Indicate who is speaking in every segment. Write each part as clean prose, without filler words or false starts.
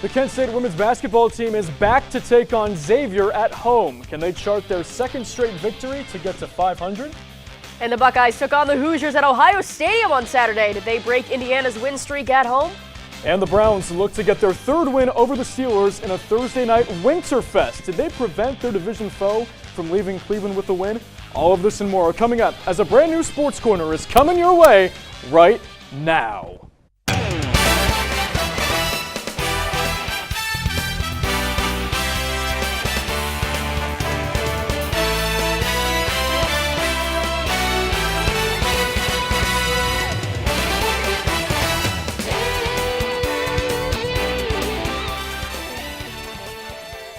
Speaker 1: The Kent State women's basketball team is back to take on Xavier at home. Can they chart their second straight victory to get to 500?
Speaker 2: And the Buckeyes took on the Hoosiers at Ohio Stadium on Saturday. Did they break Indiana's win streak at home?
Speaker 1: And the Browns look to get their third win over the Steelers in a Thursday night Winterfest. Did they prevent their division foe from leaving Cleveland with the win? All of this and more are coming up as a brand new Sports Corner is coming your way right now.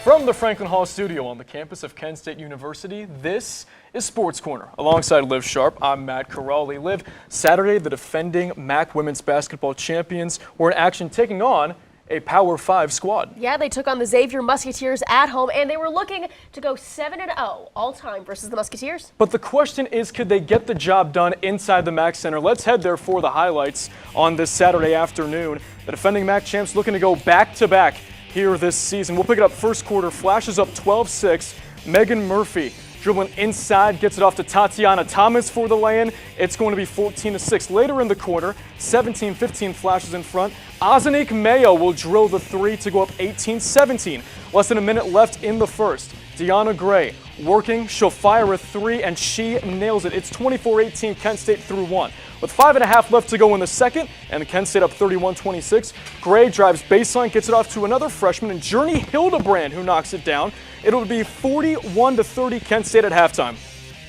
Speaker 1: From the Franklin Hall studio on the campus of Kent State University, this is Sports Corner. Alongside Liv Sharp, I'm Matt Corrali. Liv, Saturday, the defending MAC women's basketball champions were in action taking on a Power 5 squad. Yeah,
Speaker 2: they took on the Xavier Musketeers at home, and they were looking to go 7-0 all-time versus the Musketeers.
Speaker 1: But the question is, could they get the job done inside the MAC Center? Let's head there for the highlights on this Saturday afternoon. The defending MAC champs looking to go back-to-back here this season. We'll pick it up first quarter, flashes up 12-6. Megan Murphy dribbling inside, gets it off to Tatiana Thomas for the lay-in. It's going to be 14-6. Later in the quarter, 17-15 flashes in front. Azanique Mayo will drill the three to go up 18-17. Less than a minute left in the first. Deanna Gray working, she'll fire a three, and she nails it. It's 24-18, Kent State through one. With 5.5 left to go in the second, and Kent State up 31-26. Gray drives baseline, gets it off to another freshman, and Journey Hildebrand, who knocks it down. It'll be 41-30 Kent State at halftime.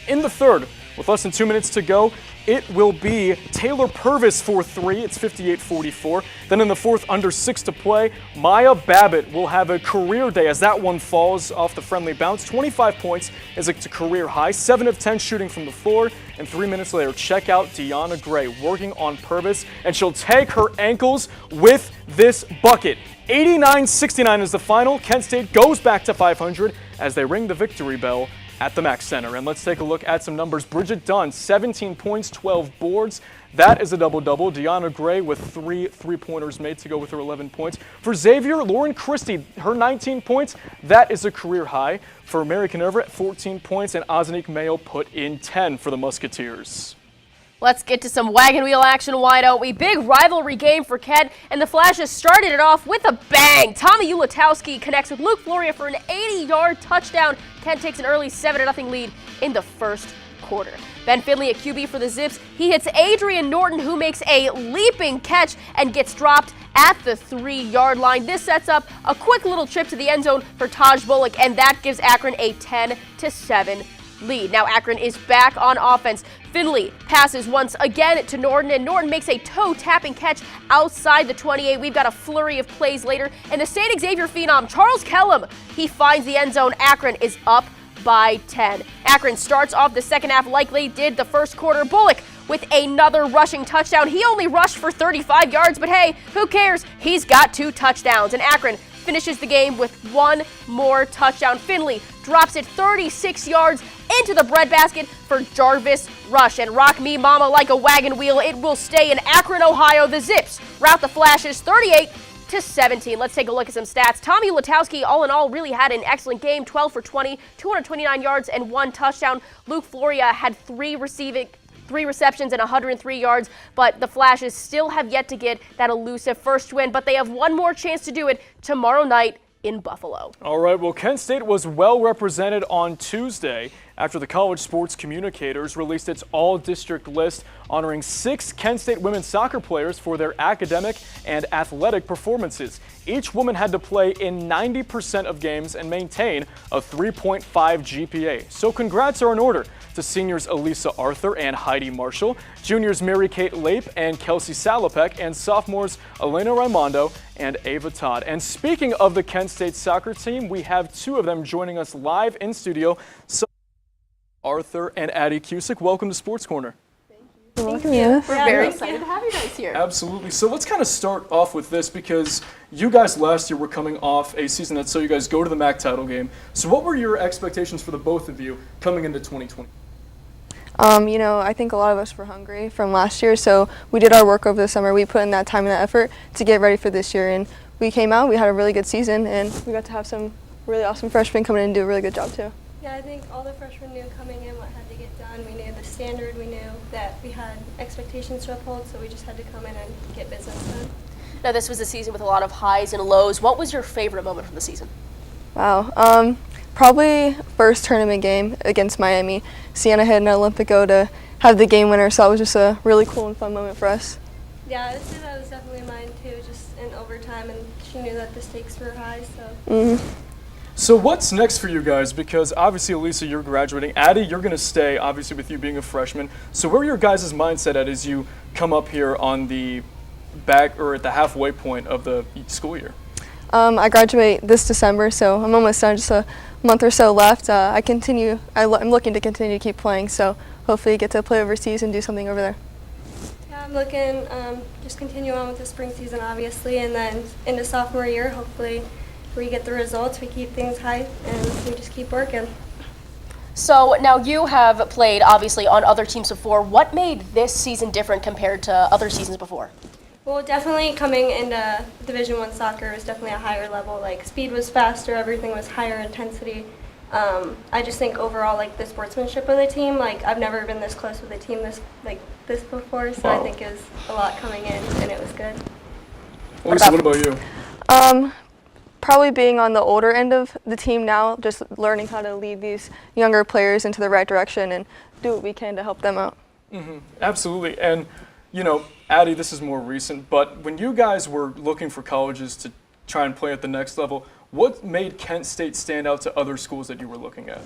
Speaker 1: In the third, with less than 2 minutes to go, it will be Taylor Purvis for three. It's 58-44. Then in the fourth, under 6 to play, Maya Babbitt will have a career day as that one falls off the friendly bounce. 25 points is a career high. 7 of 10 shooting from the floor. And 3 minutes later, check out Deanna Gray working on Purvis, and she'll tag her ankles with this bucket. 89-69 is the final. Kent State goes back to 500 as they ring the victory bell at the MAC Center. And let's take a look at some numbers. Bridget Dunn, 17 points, 12 boards. That is a double-double. Deanna Gray with three-pointers made to go with her 11 points. For Xavier, Lauren Christie, her 19 points, that is a career high. For Mary Canerva, 14 points, and Azanique Mayo put in 10 for the Musketeers.
Speaker 2: Let's get to some wagon wheel action, why don't we? Big rivalry game for Kent, and the Flashes started it off with a bang. Tommy Ulatowski connects with Luke Floria for an 80-yard touchdown. Kent takes an early 7-0 lead in the first quarter. Ben Finley at QB for the Zips. He hits Adrian Norton, who makes a leaping catch and gets dropped at the 3-yard line. This sets up a quick little trip to the end zone for Taj Bullock, and that gives Akron a 10-7 lead. Now Akron is back on offense. Finley passes once again to Norton, and Norton makes a toe-tapping catch outside the 28. We've got a flurry of plays later, and the St. Xavier phenom, Charles Kellum, he finds the end zone. Akron is up by 10. Akron starts off the second half like they did the first quarter. Bullock with another rushing touchdown. He only rushed for 35 yards, but hey, who cares? He's got 2 touchdowns, and Akron finishes the game with 1 more touchdown. Finley drops it 36 yards into the breadbasket for Jarvis Rush. And rock me mama like a wagon wheel, it will stay in Akron, Ohio. The Zips rout the Flashes 38-17. Let's take a look at some stats. Tommy Ulatowski, all in all, really had an excellent game. 12 for 20, 229 yards and 1 touchdown. Luke Floria had 3 receptions and 103 yards, but the Flashes still have yet to get that elusive first win, but they have one more chance to do it tomorrow night in Buffalo.
Speaker 1: All right, well, Kent State was well represented on Tuesday after the College Sports Communicators released its all-district list honoring 6 Kent State women's soccer players for their academic and athletic performances. Each woman had to play in 90% of games and maintain a 3.5 GPA. So congrats are in order to seniors Elisa Arthur and Heidi Marshall, juniors Mary Kate Lape and Kelsey Salopek, and sophomores Elena Raimondo and Ava Todd. And speaking of the Kent State soccer team, we have 2 of them joining us live in studio. So Arthur and Addie Cusick, welcome to Sports Corner.
Speaker 2: Thank you. We're very excited to have you guys here.
Speaker 1: Absolutely. So let's kind of start off with this, because you guys last year were coming off a season that saw you guys go to the MAC title game. So what were your expectations for the both of you coming into 2020?
Speaker 3: I think a lot of us were hungry from last year, so we did our work over the summer. We put in that time and that effort to get ready for this year, and we came out, we had a really good season, and we got to have some really awesome freshmen come in and do a really good job too.
Speaker 4: Yeah, I think all the freshmen knew coming in what had to get done. We knew the standard, we knew that we had expectations to uphold, so we just had to come in and get business done.
Speaker 2: Now, this was a season with a lot of highs and lows. What was your favorite moment from the season?
Speaker 3: Wow, probably first tournament game against Miami. Sienna hit an Olympico to have the game winner, so that was just a really cool and fun moment for us.
Speaker 4: Yeah, I would say that was definitely mine too, just in overtime, and she knew that the stakes were high, so.
Speaker 1: So what's next for you guys? Because obviously, Elisa, you're graduating. Addie, you're going to stay, obviously, with you being a freshman. So where are your guys' mindset at as you come up here on the back or at the halfway point of the school year?
Speaker 3: I graduate this December, so I'm almost done, just a month or so left. I'm looking to continue to keep playing, so hopefully get to play overseas and do something over there.
Speaker 4: Yeah, I'm looking, just continue on with the spring season, obviously, and then into sophomore year, hopefully we get the results, we keep things high, and we just keep working.
Speaker 2: So now you have played, obviously, on other teams before. What made this season different compared to other seasons before?
Speaker 4: Well, definitely coming into Division I soccer was definitely a higher level. Like, speed was faster, everything was higher intensity. I just think overall, like, the sportsmanship of the team, like, I've never been this close with a team this before, so I think it was a lot coming in, and it was good.
Speaker 1: Elisa, what about you?
Speaker 3: Probably being on the older end of the team now, just learning how to lead these younger players into the right direction and do what we can to help them out.
Speaker 1: Absolutely. And, you know, Addie, this is more recent, but when you guys were looking for colleges to try and play at the next level, what made Kent State stand out to other schools that you were looking at?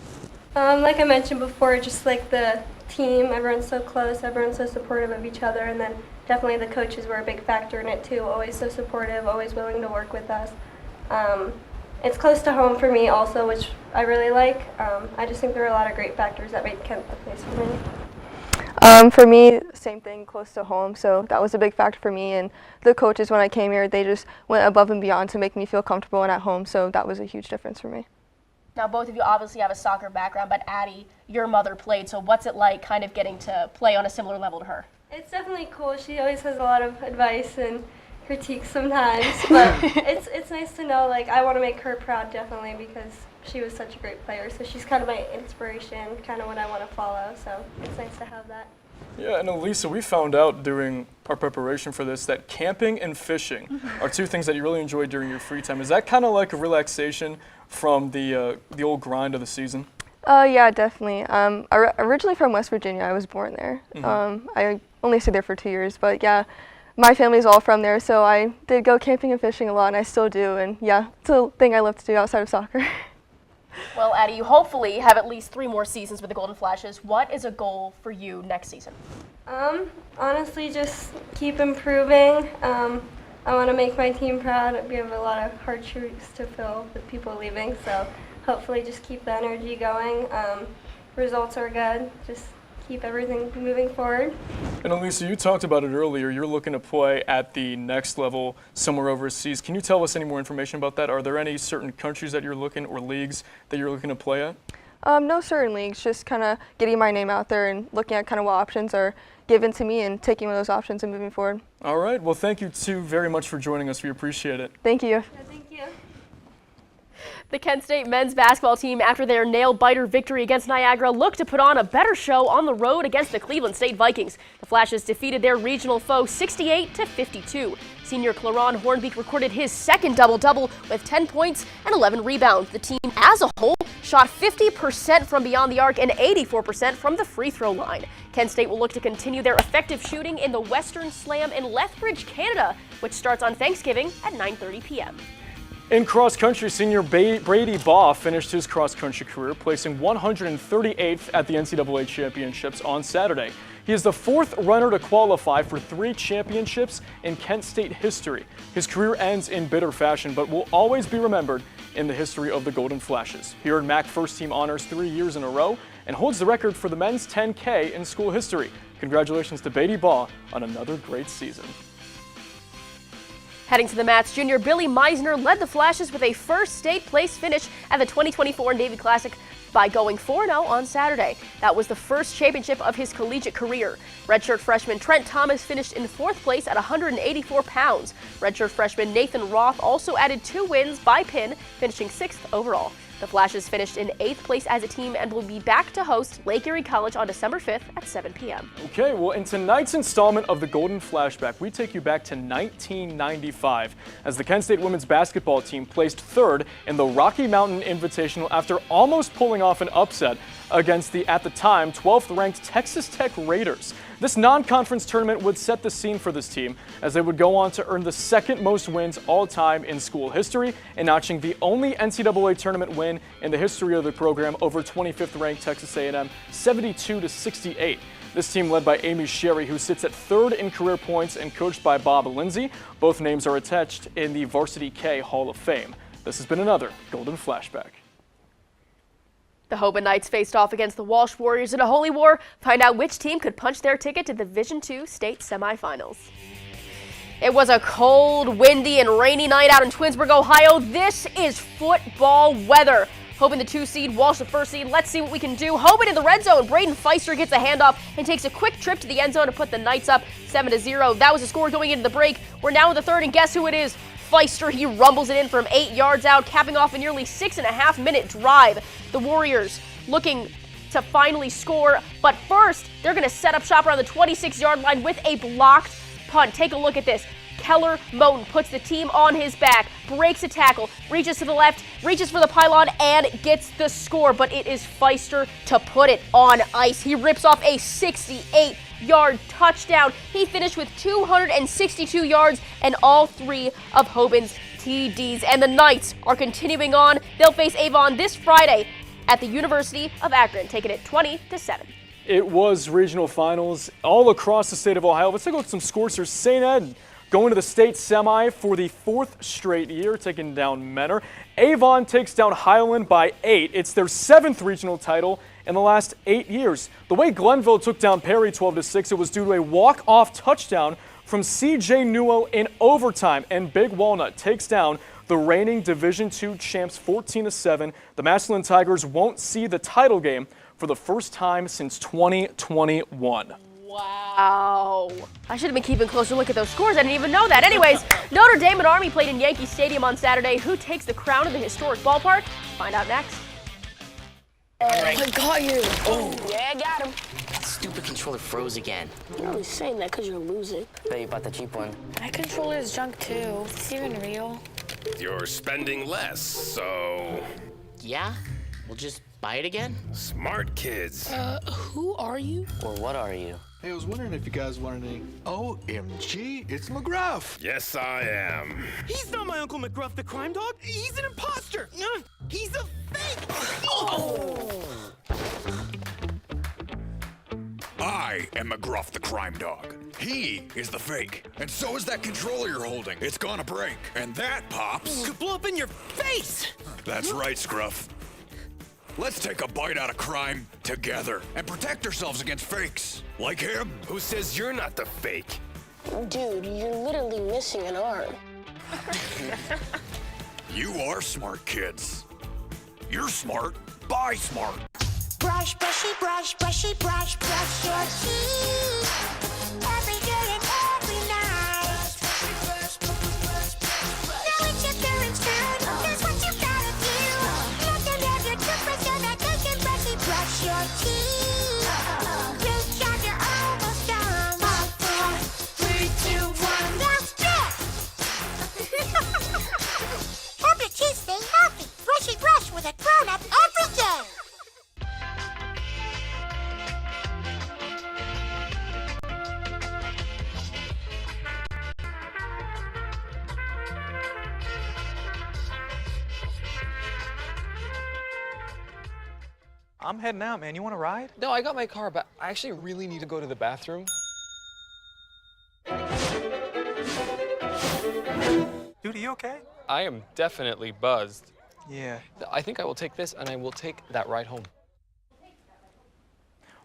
Speaker 4: Like I mentioned before, just like the team, everyone's so close, everyone's so supportive of each other, and then definitely the coaches were a big factor in it too, always so supportive, always willing to work with us. It's close to home for me also, which I really like. I just think there are a lot of great factors that made Kent the place for me.
Speaker 3: For me, same thing, close to home, so that was a big factor for me. And the coaches, when I came here, they just went above and beyond to make me feel comfortable and at home, so that was a huge difference for me.
Speaker 2: Now, both of you obviously have a soccer background, but Addie, your mother played, so what's it like kind of getting to play on a similar level to her?
Speaker 4: It's definitely cool. She always has a lot of advice and critiques sometimes, but it's nice to know, like, I want to make her proud definitely because she was such a great player. So she's kind of my inspiration, kind of what I want to follow. So it's nice to have that.
Speaker 1: Yeah, and Elisa, we found out during our preparation for this that camping and fishing are two things that you really enjoy during your free time. Is that kind of like a relaxation from the old grind of the season?
Speaker 3: Yeah, definitely. Originally from West Virginia, I was born there. I only stayed there for 2 years, but yeah, my family's all from there, so I did go camping and fishing a lot, and I still do, and yeah, it's a thing I love to do outside of soccer.
Speaker 2: Well, Addie, you hopefully have at least 3 more seasons with the Golden Flashes. What is a goal for you next season?
Speaker 4: Honestly, just keep improving. I want to make my team proud. We have a lot of hard shoes to fill with people leaving, so hopefully just keep the energy going. Results are good. Just keep everything moving forward.
Speaker 1: And Elisa, you talked about it earlier. You're looking to play at the next level somewhere overseas. Can you tell us any more information about that? Are there any certain countries that you're looking or leagues that you're looking to play at?
Speaker 3: No certain leagues, just kind of getting my name out there and looking at kind of what options are given to me and taking one of those options and moving forward.
Speaker 1: All right. Well, thank you two very much for joining us. We appreciate it.
Speaker 3: Thank you.
Speaker 4: Yeah, thank you.
Speaker 2: The Kent State men's basketball team, after their nail-biter victory against Niagara, looked to put on a better show on the road against the Cleveland State Vikings. The Flashes defeated their regional foe 68-52. Senior Claron Hornbeek recorded his second double-double with 10 points and 11 rebounds. The team as a whole shot 50% from beyond the arc and 84% from the free throw line. Kent State will look to continue their effective shooting in the Western Slam in Lethbridge, Canada, which starts on Thanksgiving at 9:30 p.m.
Speaker 1: In cross country, senior Brady Baugh finished his cross country career, placing 138th at the NCAA championships on Saturday. He is the 4th runner to qualify for 3 championships in Kent State history. His career ends in bitter fashion, but will always be remembered in the history of the Golden Flashes. He earned MAC first team honors 3 years in a row and holds the record for the men's 10K in school history. Congratulations to Brady Baugh on another great season.
Speaker 2: Heading to the mats, junior Billy Meisner led the Flashes with a first state place finish at the 2024 Navy Classic. by going 4-0 on Saturday. That was the first championship of his collegiate career. Redshirt freshman Trent Thomas finished in 4th place at 184 pounds. Redshirt freshman Nathan Roth also added 2 wins by pin, finishing 6th overall. The Flashes finished in 8th place as a team and will be back to host Lake Erie College on December 5th at 7 p.m.
Speaker 1: Okay, well, in tonight's installment of the Golden Flashback, we take you back to 1995 as the Kent State women's basketball team placed 3rd in the Rocky Mountain Invitational after almost pulling off an upset against the, at the time, 12th-ranked Texas Tech Raiders. This non-conference tournament would set the scene for this team as they would go on to earn the 2nd most wins all-time in school history and notching the only NCAA tournament win in the history of the program over 25th-ranked Texas A&M, 72-68. This team led by Amy Sherry, who sits at 3rd in career points and coached by Bob Lindsay. Both names are attached in the Varsity K Hall of Fame. This has been another Golden Flashback.
Speaker 2: The Hoban Knights faced off against the Walsh Warriors in a holy war. Find out which team could punch their ticket to the Division II state semifinals. It was a cold, windy, and rainy night out in Twinsburg, Ohio. This is football weather. Hoban the 2 seed, Walsh the 1st seed. Let's see what we can do. Hoban in the red zone. Braden Feister gets a handoff and takes a quick trip to the end zone to put the Knights up 7-0. That was the score going into the break. We're now in the 3rd, and guess who it is? Feister, he rumbles it in from 8 yards out, capping off a nearly 6.5-minute drive. The Warriors looking to finally score, but first, they're going to set up shop around the 26-yard line with a blocked punt. Take a look at this. Keller Moten puts the team on his back, breaks a tackle, reaches to the left, reaches for the pylon, and gets the score, but it is Feister to put it on ice. He rips off a 68-yard touchdown. He finished with 262 yards and all 3 of Hoban's TDs. And the Knights are continuing on. They'll face Avon this Friday at the University of Akron, taking it 20-7.
Speaker 1: It was regional finals all across the state of Ohio. Let's take a look at some scores here. St. Ed going to the state semi for the 4th straight year, taking down Menor. Avon takes down Highland by 8. It's their 7th regional title in the last 8 years. The way Glenville took down Perry 12-6, it was due to a walk-off touchdown from C.J. Newell in overtime. And Big Walnut takes down the reigning Division II champs 14-7. The Massillon Tigers won't see the title game for the first time since 2021.
Speaker 2: Wow. I should have been keeping a closer look at those scores. I didn't even know that. Anyways, Notre Dame and Army played in Yankee Stadium on Saturday. Who takes the crown of the historic ballpark? Find out next.
Speaker 5: I got you.
Speaker 6: Oh,
Speaker 5: Yeah, I got him.
Speaker 6: that stupid controller froze again.
Speaker 5: You're only saying that because you're losing.
Speaker 6: Bet you bought the cheap one.
Speaker 5: My controller is junk too. Is this even real?
Speaker 7: You're spending less, so
Speaker 6: Yeah? We'll just buy it again?
Speaker 7: smart kids.
Speaker 5: Who are you?
Speaker 6: Or what are you?
Speaker 8: Hey, I was wondering if you guys wanted any. OMG, it's McGruff.
Speaker 7: Yes, I am.
Speaker 9: He's not my Uncle McGruff, the crime dog. He's an imposter. He's a fake.
Speaker 10: I am McGruff the crime dog. He is the fake. And so is that controller you're holding. It's gonna break. And that, Pops.
Speaker 9: Could blow up in your face.
Speaker 10: That's right, Scruff. Let's take a bite out of crime together and protect ourselves against fakes. Like him.
Speaker 7: Who says you're not the fake?
Speaker 5: Dude, you're literally missing an arm.
Speaker 10: You are smart kids. You're smart. Buy smart.
Speaker 11: Brush, brushy, brush, brushy, brush, brush your teeth. Every day and every night. Now it's your parents' turn. Here's what you gotta do. Let them have your toothbrush so that they can brushy brush your teeth. Good job, you're almost done. 5, 4, 3, 2, 1. That's it. Help your teeth stay healthy. Brushy brush with a grown-up every day.
Speaker 12: I'm heading out, man. You want to ride? No, I got my car, but I actually really need to go to the bathroom. Dude, are you okay? I am definitely buzzed. Yeah. I think I will take this, and I will take that ride home.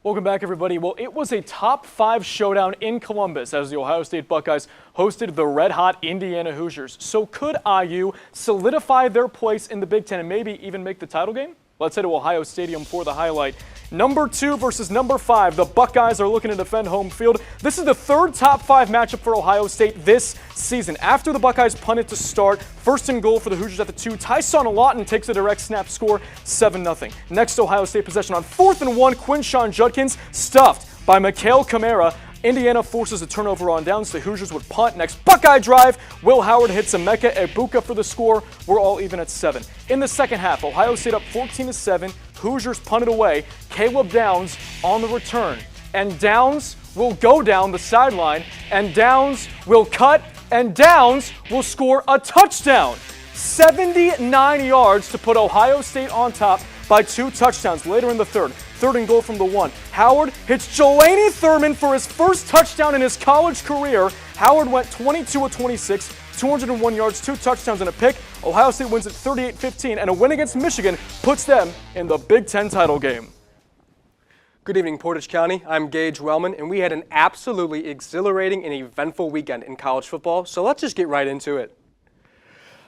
Speaker 1: Welcome back, everybody. Well, it was a top 5 showdown in Columbus as the Ohio State Buckeyes hosted the red-hot Indiana Hoosiers. So could IU solidify their place in the Big Ten and maybe even make the title game? Let's head to Ohio Stadium for the highlight. Number 2 versus number 5. The Buckeyes are looking to defend home field. This is the third top 5 matchup for Ohio State this season. After the Buckeyes punted to start, first and goal for the Hoosiers at the 2. Tyson Lawton takes a direct snap score, 7-0. Next Ohio State possession on 4th and 1. Quinshawn Judkins stuffed by Mikhail Kamara. Indiana forces a turnover on downs. The Hoosiers would punt. Next Buckeye drive. Will Howard hits Emeka Egbuka for the score. We're all even at 7. In the second half, Ohio State up 14-7. Hoosiers punted away. Caleb Downs on the return. And Downs will go down the sideline. And Downs will cut. And Downs will score a touchdown. 79 yards to put Ohio State on top by 2 touchdowns later in the third. Third and goal from the 1. Howard hits Jelani Thurman for his first touchdown in his college career. Howard went 22 of 26, 201 yards, 2 touchdowns and a pick. Ohio State wins at 38-15, and a win against Michigan puts them in the Big Ten title game.
Speaker 13: Good evening, Portage County. I'm Gage Wellman, and we had an absolutely exhilarating and eventful weekend in college football, so let's just get right into it.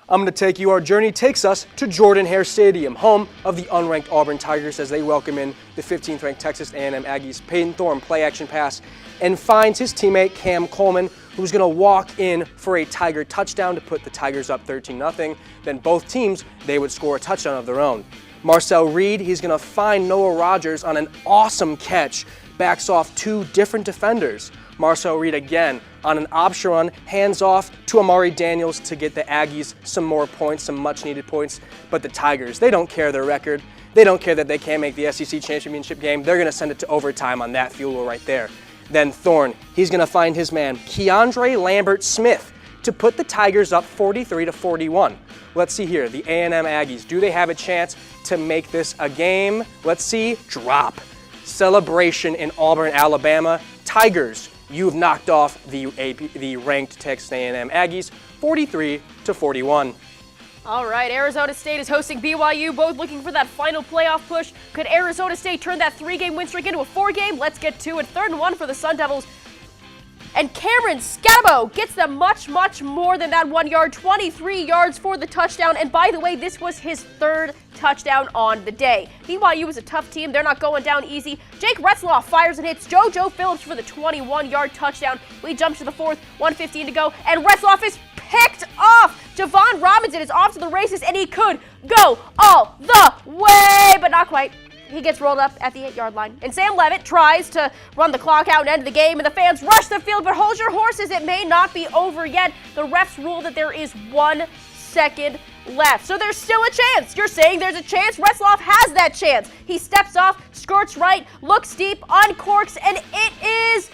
Speaker 13: I'm going to take you. Our journey takes us to Jordan-Hare Stadium, home of the unranked Auburn Tigers, as they welcome in the 15th ranked Texas A&M Aggies. Peyton Thorne play action pass and finds his teammate Cam Coleman, who's going to walk in for a Tiger touchdown to put the Tigers up 13-0. Then both teams, they would score a touchdown of their own. Marcel Reed, he's going to find Noah Rogers on an awesome catch, backs off 2 different defenders. Marcel Reed again on an option run, hands off to Amari Daniels to get the Aggies some more points, some much needed points. But the Tigers, they don't care their record. They don't care that they can't make the SEC championship game. They're going to send it to overtime on that field goal right there. Then Thorne, he's going to find his man, Keandre Lambert-Smith, to put the Tigers up 43-41. Let's see here, the A&M Aggies, do they have a chance to make this a game? Let's see, drop. Celebration in Auburn, Alabama. Tigers, you've knocked off the ranked Texas A&M Aggies 43-41.
Speaker 2: All right, Arizona State is hosting BYU, both looking for that final playoff push. Could Arizona State turn that 3-game win streak into a 4-game? Let's get to it. 3rd and 1 for the Sun Devils. And Cameron Scatabo gets them much, much more than that 1 yard, 23 yards for the touchdown. And by the way, this was his 3rd touchdown on the day. BYU is a tough team. They're not going down easy. Jake Retzlaff fires and hits JoJo Phillips for the 21-yard touchdown. We jump to the 4th, 1:15 to go, and Retzlaff is picked off. Javon Robinson is off to the races, and he could go all the way, but not quite. He gets rolled up at the 8-yard line. And Sam Levitt tries to run the clock out and end the game, and the fans rush the field, but hold your horses, it may not be over yet. The refs rule that there is 1 second left. So there's still a chance. You're saying there's a chance? Retzlaff has that chance. He steps off, skirts right, looks deep, uncorks, and it is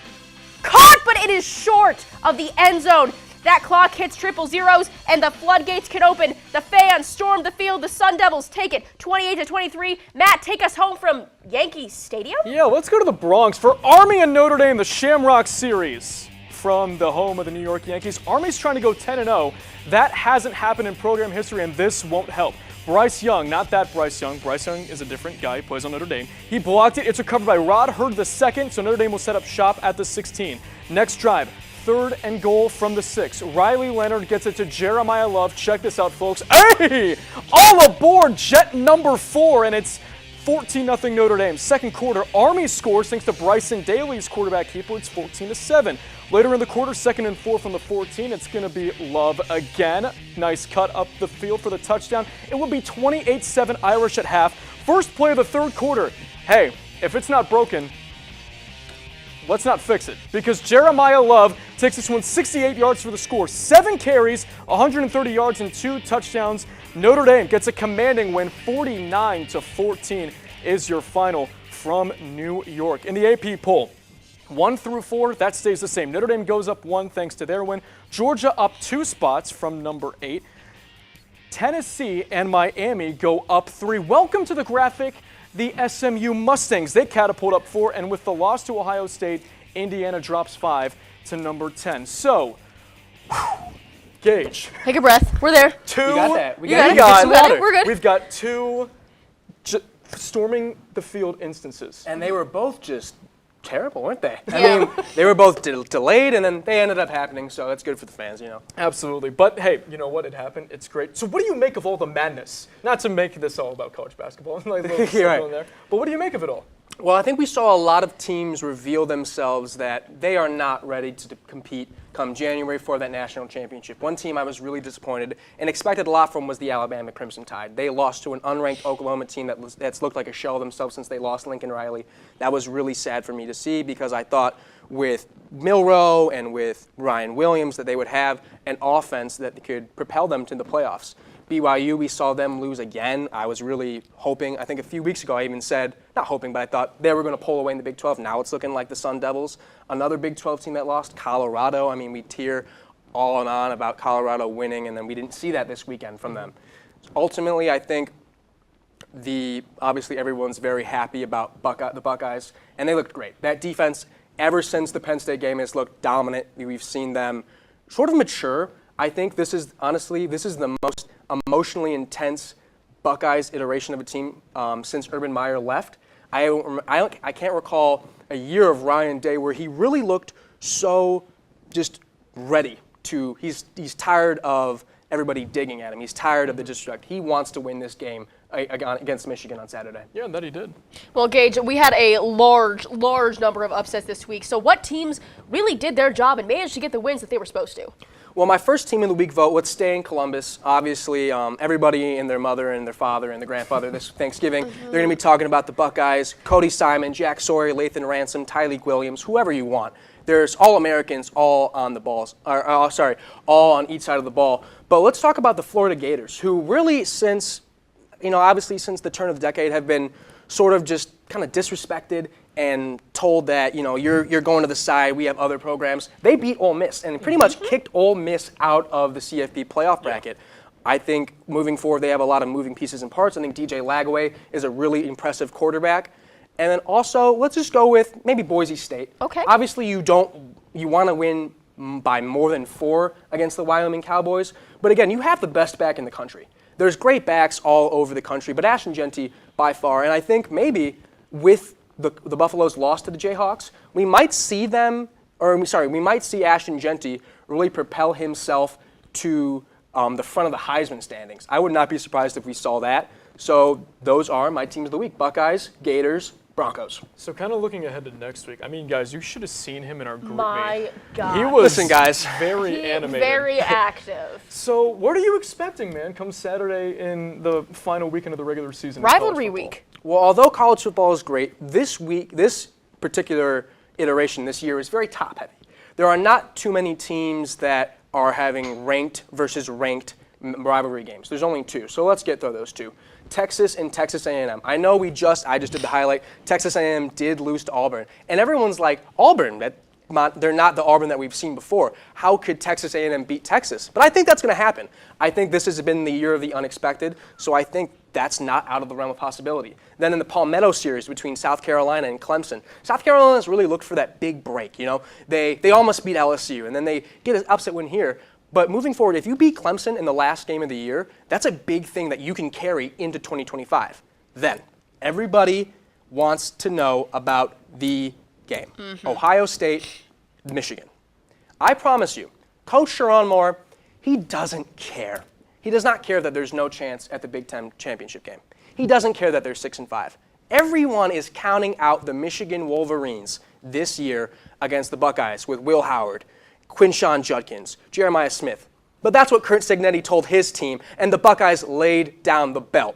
Speaker 2: caught, but it is short of the end zone. That clock hits 000s, and the floodgates can open. The fans storm the field. The Sun Devils take it 28-23. Matt, take us home from Yankee Stadium?
Speaker 1: Yeah, let's go to the Bronx for Army and Notre Dame, the Shamrock Series from the home of the New York Yankees. Army's trying to go 10-0. That hasn't happened in program history, and this won't help. Bryce Young, not that Bryce Young. Bryce Young is a different guy. He plays on Notre Dame. He blocked it. It's recovered by Rod Hurd II, so Notre Dame will set up shop at the 16. Next drive. 3rd and goal from the 6. Riley Leonard gets it to Jeremiah Love. Check this out, folks. Hey! All aboard jet number 4, and it's 14-0 Notre Dame. Second quarter, Army scores thanks to Bryson Daly's quarterback keeper. It's 14-7. Later in the quarter, 2nd and 4 from the 14. It's going to be Love again. Nice cut up the field for the touchdown. It will be 28-7 Irish at half. First play of the 3rd quarter. Hey, if it's not broken, let's not fix it, because Jeremiah Love takes this one 68 yards for the score. 7 carries, 130 yards, and 2 touchdowns. Notre Dame gets a commanding win. 49-14 is your final from New York. In the AP poll, 1 through 4, that stays the same. Notre Dame goes up 1 thanks to their win. Georgia up 2 spots from number 8. Tennessee and Miami go up 3. Welcome to the graphic. The SMU Mustangs, they catapult up 4, and with the loss to Ohio State, Indiana drops 5 to number 10. So, Gage.
Speaker 2: Take a breath. We're there.
Speaker 13: You got that. We got
Speaker 2: it. We're good.
Speaker 1: We've got 2 storming the field instances.
Speaker 13: And they were both just terrible, weren't they?
Speaker 2: Yeah.
Speaker 13: I mean, they were both delayed, and then they ended up happening, so it's good for the fans, you know.
Speaker 1: Absolutely. But hey, you know what? It happened. It's great. So what do you make of all the madness? Not to make this all about college basketball, like a little
Speaker 13: Right.
Speaker 1: in there. But what do you make of it all?
Speaker 13: Well, I think we saw a lot of teams reveal themselves that they are not ready to compete come January for that national championship. One team I was really disappointed and expected a lot from was the Alabama Crimson Tide. They lost to an unranked Oklahoma team that's looked like a shell of themselves since they lost Lincoln Riley. That was really sad for me to see because I thought with Milroe and with Ryan Williams that they would have an offense that could propel them to the playoffs. BYU, we saw them lose again. I was really hoping, I think a few weeks ago I even said, not hoping, but I thought they were going to pull away in the Big 12. Now it's looking like the Sun Devils. Another Big 12 team that lost, Colorado. I mean, we tear all and on about Colorado winning, and then we didn't see that this weekend from them. Ultimately, I think obviously everyone's very happy about the Buckeyes, and they looked great. That defense, ever since the Penn State game, has looked dominant. We've seen them sort of mature. I think this is the most emotionally intense Buckeyes iteration of a team since Urban Meyer left. I can't recall a year of Ryan Day where he really looked so just ready to. He's tired of everybody digging at him. He's tired of the disrespect. He wants to win this game against Michigan on Saturday.
Speaker 1: Yeah, and that he did.
Speaker 2: Well, Gage, we had a large number of upsets this week. So what teams really did their job and managed to get the wins that they were supposed to?
Speaker 13: Well, my first team of the week vote, let's stay in Columbus. Obviously, everybody and their mother and their father and their grandfather this Thanksgiving, they're going to be talking about the Buckeyes, Cody Simon, Jack Sawyer, Lathan Ransom, Tyleek Williams, whoever you want. There's All-Americans all on the balls, all on each side of the ball. But let's talk about the Florida Gators, who really obviously since the turn of the decade have been sort of just kind of disrespected and told that, you're going to the side, we have other programs. They beat Ole Miss and pretty much kicked Ole Miss out of the CFP playoff bracket. I think moving forward, they have a lot of moving pieces and parts. I think DJ Lagaway is a really impressive quarterback. And then also, let's just go with maybe Boise State.
Speaker 2: Okay.
Speaker 13: Obviously, you want to win by more than 4 against the Wyoming Cowboys. But again, you have the best back in the country. There's great backs all over the country, but Ashton Jeanty by far. And I think maybe with the Buffalo's loss to the Jayhawks, we might see Ashton Jeanty really propel himself to the front of the Heisman standings. I would not be surprised if we saw that. So those are my teams of the week: Buckeyes, Gators, Broncos.
Speaker 1: So kind of looking ahead to next week, I mean, guys, you should have seen him in our group
Speaker 2: My God.
Speaker 1: He was
Speaker 13: Listen, guys.
Speaker 1: very animated.
Speaker 2: Very active.
Speaker 1: So what are you expecting, man, come Saturday in the final weekend of the regular season?
Speaker 2: Rivalry week.
Speaker 13: Well, although college football is great, this particular iteration this year is very top-heavy. There are not too many teams that are having ranked versus ranked rivalry games. There's only 2, so let's get through those 2. Texas and Texas A&M. I know I just did the highlight. Texas A&M did lose to Auburn, and everyone's like, Auburn, they're not the Auburn that we've seen before. How could Texas A&M beat Texas? But I think that's going to happen. I think this has been the year of the unexpected, so I think that's not out of the realm of possibility. Then in the Palmetto series between South Carolina and Clemson, South Carolina's really looked for that big break. They almost beat LSU, and then they get an upset win here. But moving forward, if you beat Clemson in the last game of the year, that's a big thing that you can carry into 2025. Then, everybody wants to know about the game. Ohio State, Michigan. I promise you, Coach Sherrone Moore, he doesn't care. He does not care that there's no chance at the Big Ten championship game. He doesn't care that they're 6-5. Everyone is counting out the Michigan Wolverines this year against the Buckeyes with Will Howard, Quinshawn Judkins, Jeremiah Smith. But that's what Kurt Cignetti told his team, and the Buckeyes laid down the belt.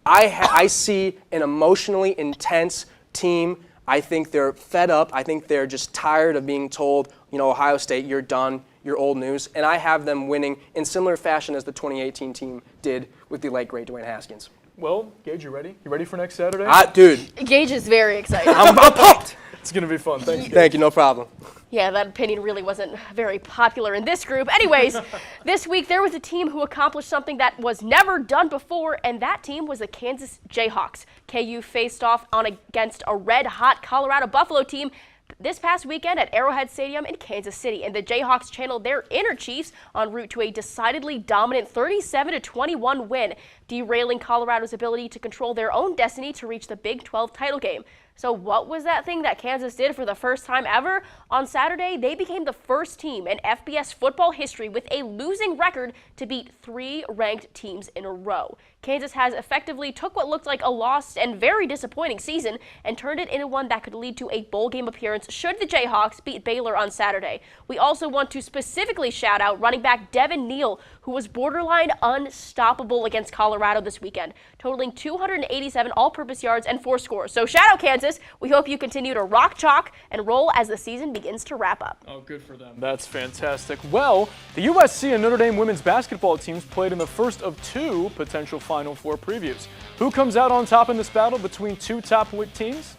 Speaker 13: I see an emotionally intense team. I think they're fed up. I think they're just tired of being told, Ohio State, you're done, you're old news. And I have them winning in similar fashion as the 2018 team did with the late, great Dwayne Haskins.
Speaker 1: Well, Gage, you ready? You ready for next Saturday?
Speaker 13: Dude.
Speaker 2: Gage is very excited.
Speaker 13: I'm pumped.
Speaker 1: It's going to be fun. Thanks, Gage.
Speaker 13: Thank you, no problem.
Speaker 2: Yeah, that opinion really wasn't very popular in this group. Anyways, this week there was a team who accomplished something that was never done before, and that team was the Kansas Jayhawks. KU faced off against a red-hot Colorado Buffalo team this past weekend at Arrowhead Stadium in Kansas City, and the Jayhawks channeled their inner Chiefs en route to a decidedly dominant 37-21 win, derailing Colorado's ability to control their own destiny to reach the Big 12 title game. So what was that thing that Kansas did for the first time ever? On Saturday, they became the first team in FBS football history with a losing record to beat 3 ranked teams in a row. Kansas has effectively took what looked like a lost and very disappointing season and turned it into one that could lead to a bowl game appearance should the Jayhawks beat Baylor on Saturday. We also want to specifically shout out running back Devin Neal, who was borderline unstoppable against Colorado this weekend, totaling 287 all-purpose yards and 4 scores. So shout out Kansas. We hope you continue to rock chalk and roll as the season begins to wrap up.
Speaker 1: Oh, good for them. That's fantastic. Well, the USC and Notre Dame women's basketball teams played in the first of 2 potential Final Four previews. Who comes out on top in this battle between 2 top teams?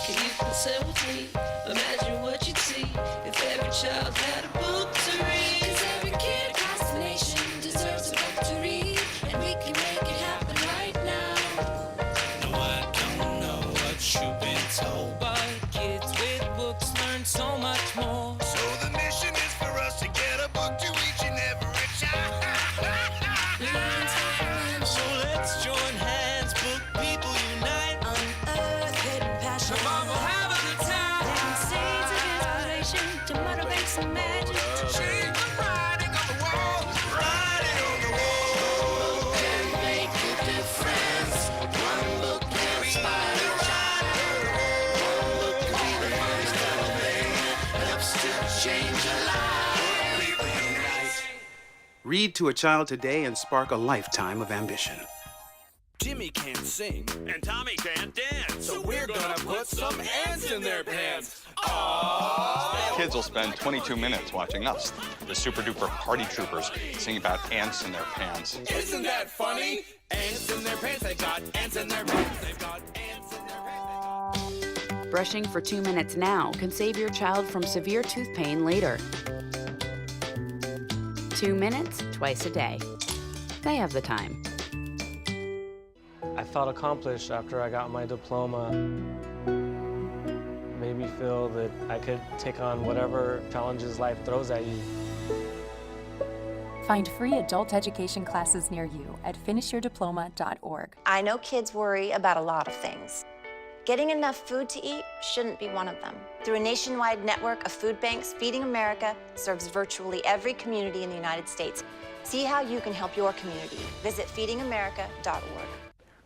Speaker 14: Can you consent with me? Imagine what you'd see if every child had a book to read. 'Cause every kid across the nation deserves a book to read, and we can make it happen right now. No, I don't know what you've been told, but kids with books learn so much more. So the mission is for us to get a book to each and every child. So let's join hands, book people unite, unearth hidden passion. Come on, we'll have a good time. Planting seeds of inspiration to motivate some magic. To change the writing on the wall, writing on the wall. One book can make a difference. One book can inspire a child. One book can be the first element that helps to change a life. People unite.
Speaker 15: Read to a child today and spark a lifetime of ambition.
Speaker 9: Jimmy can't sing, and Tommy can't dance, so we're gonna put some ants in their pants.
Speaker 16: Kids will spend 22 minutes watching us, the super duper party troopers, sing about ants in their pants.
Speaker 9: Isn't that funny? Ants in their pants, they've got ants in their pants, they've got ants in their pants.
Speaker 17: Brushing for 2 minutes now can save your child from severe tooth pain later. 2 minutes, twice a day. They have the time.
Speaker 18: I felt accomplished after I got my diploma. Made me feel that I could take on whatever challenges life throws at you.
Speaker 19: Find free adult education classes near you at finishyourdiploma.org.
Speaker 20: I know kids worry about a lot of things. Getting enough food to eat shouldn't be one of them. Through a nationwide network of food banks, Feeding America serves virtually every community in the United States. See how you can help your community. Visit feedingamerica.org.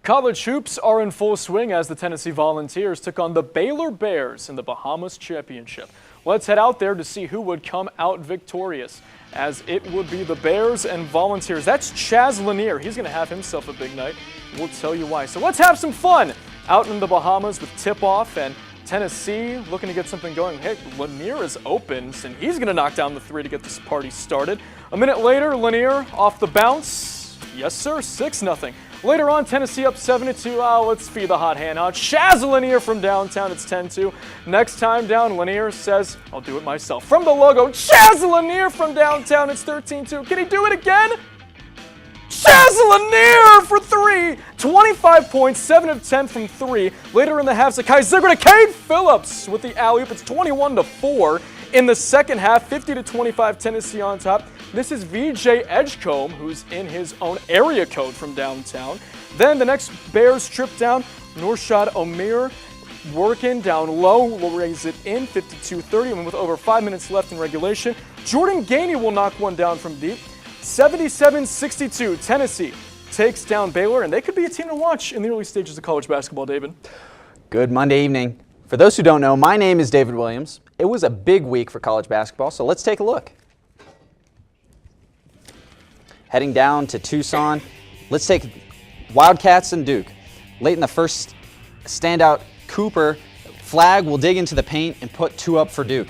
Speaker 1: College hoops are in full swing as the Tennessee Volunteers took on the Baylor Bears in the Bahamas Championship. Let's head out there to see who would come out victorious, as it would be the Bears and Volunteers. That's Chaz Lanier. He's going to have himself a big night. We'll tell you why. So let's have some fun out in the Bahamas with tip-off, and Tennessee looking to get something going. Hey, Lanier is open, and he's going to knock down the 3 to get this party started. A minute later, Lanier off the bounce. Yes, sir, 6-0. Later on, Tennessee up 7-2. Let's feed the hot hand out. Chaz Lanier from downtown. It's 10-2. Next time down, Lanier says, I'll do it myself. From the logo, Chaz Lanier from downtown. It's 13-2. Can he do it again? Chaz Lanier for 3. 25 points, 7 of 10 from 3. Later in the half, Zakai Ziegler to Cade Phillips with the alley-oop. It's 21-4. In the second half, 50-25, Tennessee on top. This is VJ Edgecombe, who's in his own area code from downtown. Then the next Bears trip down, Norshad Omir working down low, will raise it in 52-30, and with over 5 minutes left in regulation, Jordan Gainey will knock one down from deep. 77-62, Tennessee takes down Baylor, and they could be a team to watch in the early stages of college basketball, David.
Speaker 21: Good Monday evening. For those who don't know, my name is David Williams. It was a big week for college basketball, so let's take a look. Heading down to Tucson, let's take Wildcats and Duke. Late in the first standout, Cooper Flag will dig into the paint and put 2 up for Duke,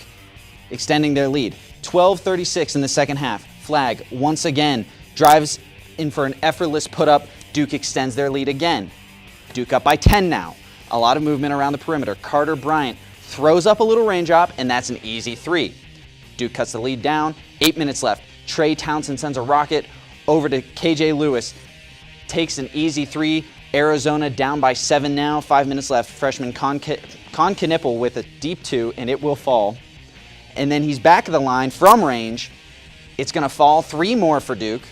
Speaker 21: extending their lead. 12:36 in the second half. Flag once again drives in for an effortless put-up. Duke extends their lead again. Duke up by 10 now. A lot of movement around the perimeter. Carter Bryant throws up a little raindrop, and that's an easy 3. Duke cuts the lead down. 8 minutes left. Trey Townsend sends a rocket over to KJ Lewis. Takes an easy 3. Arizona down by 7 now. 5 minutes left. Freshman Con Knippel with a deep 2, and it will fall. And then he's back at the line from range. It's going to fall. 3 more for Duke.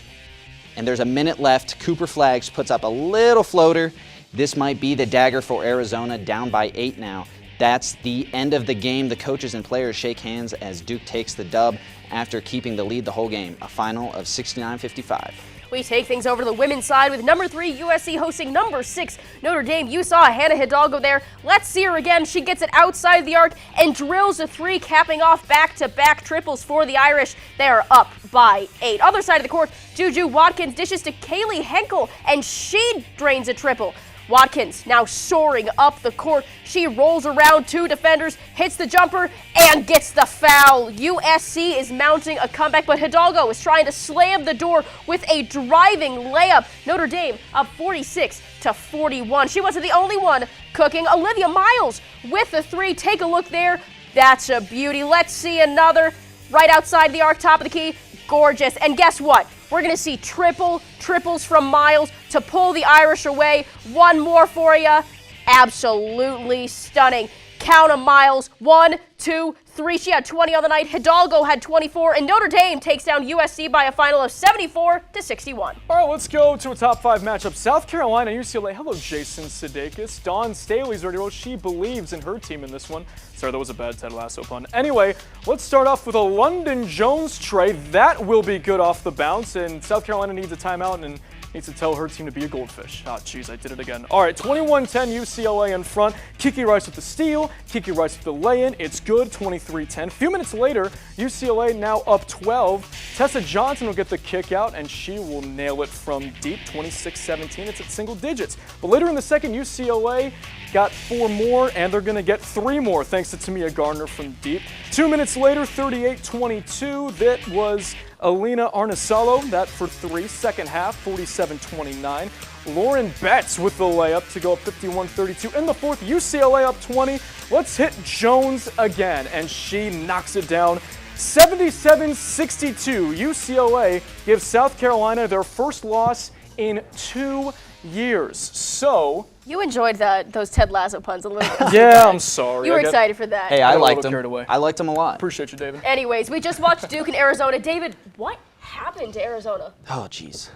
Speaker 21: and there's a minute left. Cooper Flags puts up a little floater. This might be the dagger for Arizona, down by 8 now. That's the end of the game. The coaches and players shake hands as Duke takes the dub after keeping the lead the whole game, a final of 69-55.
Speaker 2: We take things over to the women's side with number 3 USC hosting number 6 Notre Dame. You saw Hannah Hidalgo there. Let's see her again. She gets it outside the arc and drills a 3, capping off back-to-back triples for the Irish. They are up by 8. Other side of the court, Juju Watkins dishes to Kaylee Henkel, and she drains a triple. Watkins now soaring up the court. She rolls around 2 defenders, hits the jumper, and gets the foul. USC is mounting a comeback, but Hidalgo is trying to slam the door with a driving layup. Notre Dame up 46-41. She wasn't the only one cooking. Olivia Miles with the 3. Take a look there. That's a beauty. Let's see another right outside the arc, top of the key. Gorgeous. And guess what? We're going to see triples from Miles to pull the Irish away. One more for you. Absolutely stunning. Count 'em, Miles. 1, 2, 3. She had 20 on the night. Hidalgo had 24. And Notre Dame takes down USC by a final of 74-61.
Speaker 1: All right, let's go to a top 5 matchup. South Carolina, UCLA. Hello, Jason Sudeikis. Dawn Staley's ready to roll. She believes in her team in this one. Sorry, that was a bad Ted Lasso pun. Anyway, let's start off with a London Jones tray. That will be good off the bounce, and South Carolina needs a timeout and needs to tell her team to be a goldfish. Oh, jeez, I did it again. All right, 21-10 UCLA in front. Kiki Rice with the steal. Kiki Rice with the lay-in. It's good, 23-10. A few minutes later, UCLA now up 12. Tessa Johnson will get the kick out, and she will nail it from deep, 26-17. It's at single digits. But later in the second, UCLA got 4 more, and they're going to get 3 more thanks to Tamia Gardner from deep. 2 minutes later, 38-22. That was Alina Arnisalo, that for 3. Second half, 47-29. Lauren Betts with the layup to go up 51-32. In the fourth, UCLA up 20. Let's hit Jones again, and she knocks it down. 77-62. UCLA gives South Carolina their first loss in 2 years. So
Speaker 2: you enjoyed those Ted Lasso puns a little bit.
Speaker 1: Yeah, I'm sorry.
Speaker 2: You were excited for that.
Speaker 21: Hey, I liked them. I liked them a lot.
Speaker 1: Appreciate you, David.
Speaker 2: Anyways, we just watched Duke and Arizona. David, what happened to Arizona?
Speaker 21: Oh, jeez.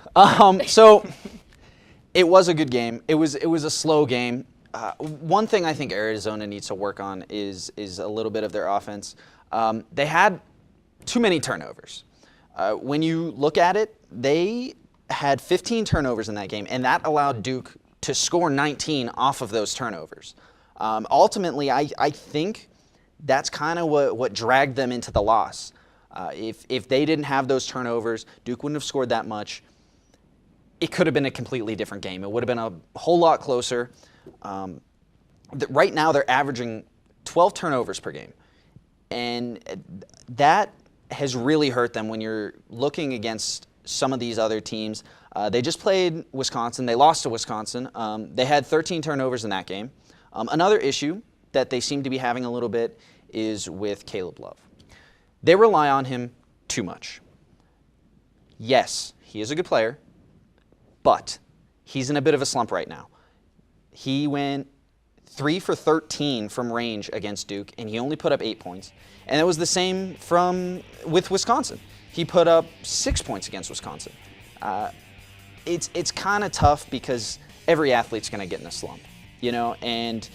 Speaker 21: So it was a good game. It was a slow game. One thing I think Arizona needs to work on is a little bit of their offense. They had too many turnovers. When you look at it, they had 15 turnovers in that game, and that allowed Duke to score 19 off of those turnovers. Ultimately, I think that's kind of what dragged them into the loss. If they didn't have those turnovers, Duke wouldn't have scored that much. It could have been a completely different game. It would have been a whole lot closer. Right now, they're averaging 12 turnovers per game, and that has really hurt them when you're looking against some of these other teams. They just played Wisconsin. They lost to Wisconsin. They had 13 turnovers in that game. Another issue that they seem to be having a little bit is with Caleb Love. They rely on him too much. Yes, he is a good player, but he's in a bit of a slump right now. He went 3 for 13 from range against Duke, and he only put up 8 points. And it was the same with Wisconsin. He put up 6 points against Wisconsin. It's kind of tough because every athlete's going to get in a slump, and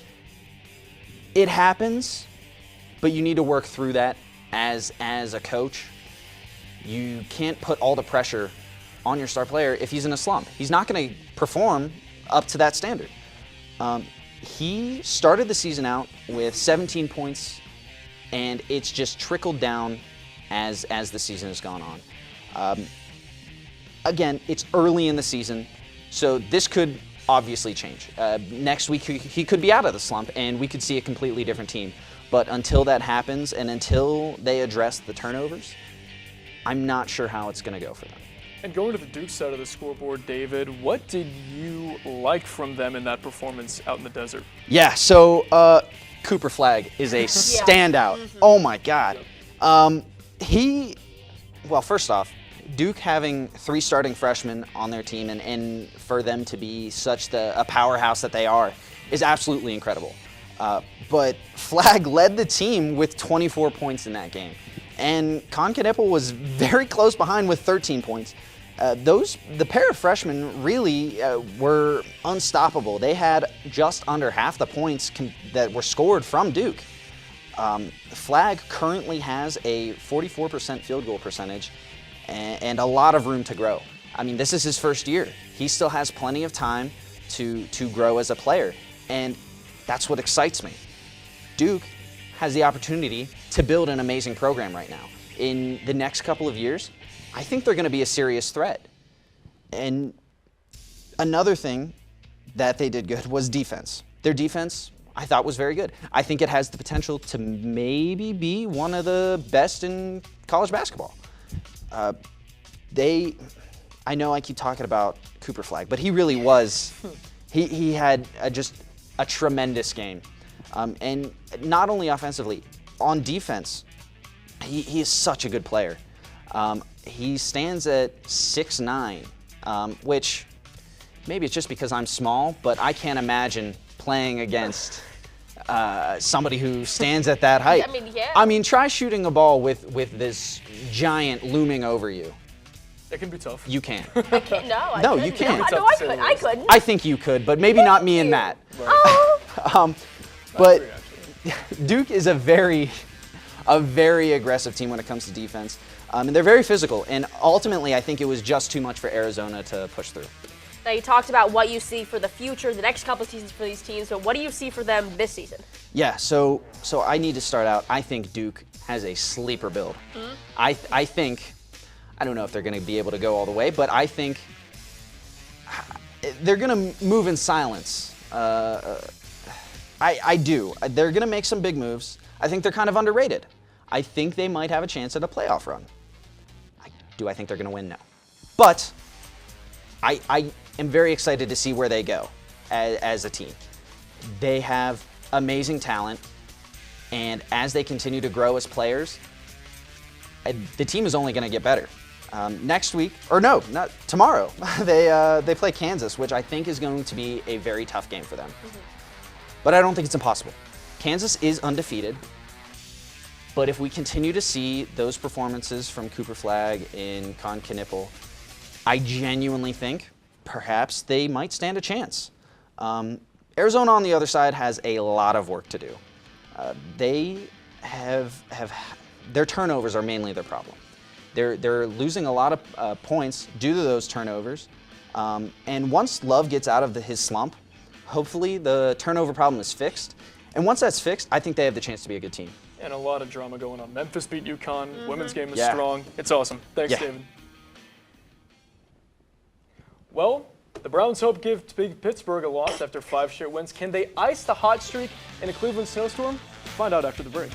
Speaker 21: it happens, but you need to work through that as a coach. You can't put all the pressure on your star player if he's in a slump. He's not going to perform up to that standard. He started the season out with 17 points, and it's just trickled down as the season has gone on. Again, it's early in the season, so this could obviously change. Next week, he could be out of the slump, and we could see a completely different team. But until that happens, and until they address the turnovers, I'm not sure how it's going to go for them.
Speaker 1: And going to the Duke side of the scoreboard, David, what did you like from them in that performance out in the desert?
Speaker 21: Yeah, so Cooper Flagg is a standout. Mm-hmm. Oh, my God. Well, first off, Duke having 3 starting freshmen on their team and for them to be such a powerhouse that they are is absolutely incredible. But Flagg led the team with 24 points in that game. And Conn Kneppel was very close behind with 13 points. The pair of freshmen really were unstoppable. They had just under half the points that were scored from Duke. Flagg currently has a 44% field goal percentage and a lot of room to grow. I mean, this is his first year. He still has plenty of time to grow as a player, and that's what excites me. Duke has the opportunity to build an amazing program right now. In the next couple of years, I think they're going to be a serious threat. And another thing that they did good was defense. Their defense, I thought, was very good. I think it has the potential to maybe be one of the best in college basketball. I know I keep talking about Cooper Flagg, but he really was, he had just a tremendous game. And not only offensively, on defense, he is such a good player. He stands at 6'9", which maybe it's just because I'm small, but I can't imagine playing against somebody who stands at that height.
Speaker 2: I mean, yeah.
Speaker 21: I mean, try shooting a ball with this giant looming over you.
Speaker 1: It can be tough.
Speaker 21: You can.
Speaker 2: I can't, no,
Speaker 21: No, you can't.
Speaker 2: No, I couldn't.
Speaker 21: I think you could, but maybe not me and Matt.
Speaker 2: Oh.
Speaker 21: But Duke is a very aggressive team when it comes to defense. And they're very physical. And ultimately, I think it was just too much for Arizona to push through.
Speaker 2: Now, you talked about what you see for the future, the next couple of seasons for these teams, but what do you see for them this season?
Speaker 21: Yeah, so I need to start out. I think Duke has a sleeper build. I think, I don't know if they're going to be able to go all the way, but I think they're going to move in silence. I do. They're going to make some big moves. I think they're kind of underrated. I think they might have a chance at a playoff run. Do I think they're going to win? No. But I am very excited to see where they go as a team. They have amazing talent, and as they continue to grow as players, the team is only going to get better. Next week, or no, not tomorrow, they play Kansas, which I think is going to be a very tough game for them. But I don't think it's impossible. Kansas is undefeated, but if we continue to see those performances from Cooper Flagg in Con Knipple, I genuinely think perhaps they might stand a chance. Arizona on the other side has a lot of work to do. They have their turnovers are mainly their problem. They're losing a lot of points due to those turnovers. And once Love gets out of his slump, hopefully the turnover problem is fixed. And once that's fixed, I think they have the chance to be a good team.
Speaker 1: And a lot of drama going on. Memphis beat UConn. Women's game is strong. It's awesome. Thanks, David. Well, the Browns hope give Pittsburgh a loss after 5 straight wins. Can they ice the hot streak in a Cleveland snowstorm? Find out after the break.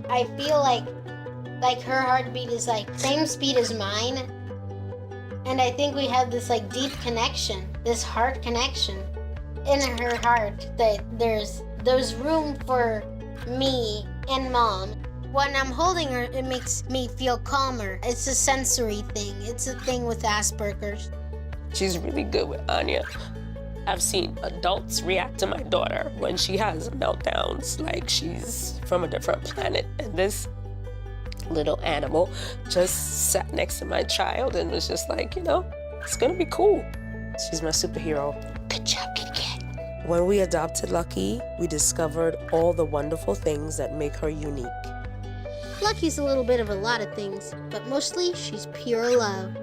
Speaker 3: I feel like her heartbeat is like same speed as mine. And I think we have this like deep connection, this heart connection in her heart that there's room for me and Mom. When I'm holding her, it makes me feel calmer. It's a sensory thing. It's a thing with Asperger's.
Speaker 22: She's really good with Anya. I've seen adults react to my daughter when she has meltdowns like she's from a different planet. And this little animal just sat next to my child and was just like, you know, it's gonna be cool. She's my superhero.
Speaker 3: Good job, Kitty Cat.
Speaker 22: When we adopted Lucky, we discovered all the wonderful things that make her unique.
Speaker 3: Lucky's a little bit of a lot of things, but mostly she's pure love.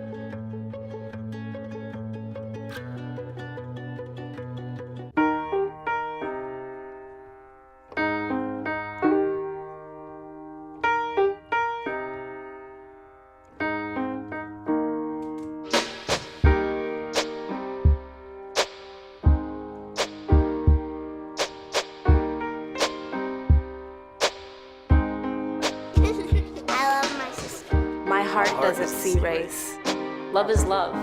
Speaker 23: Doesn't see race. Love is love.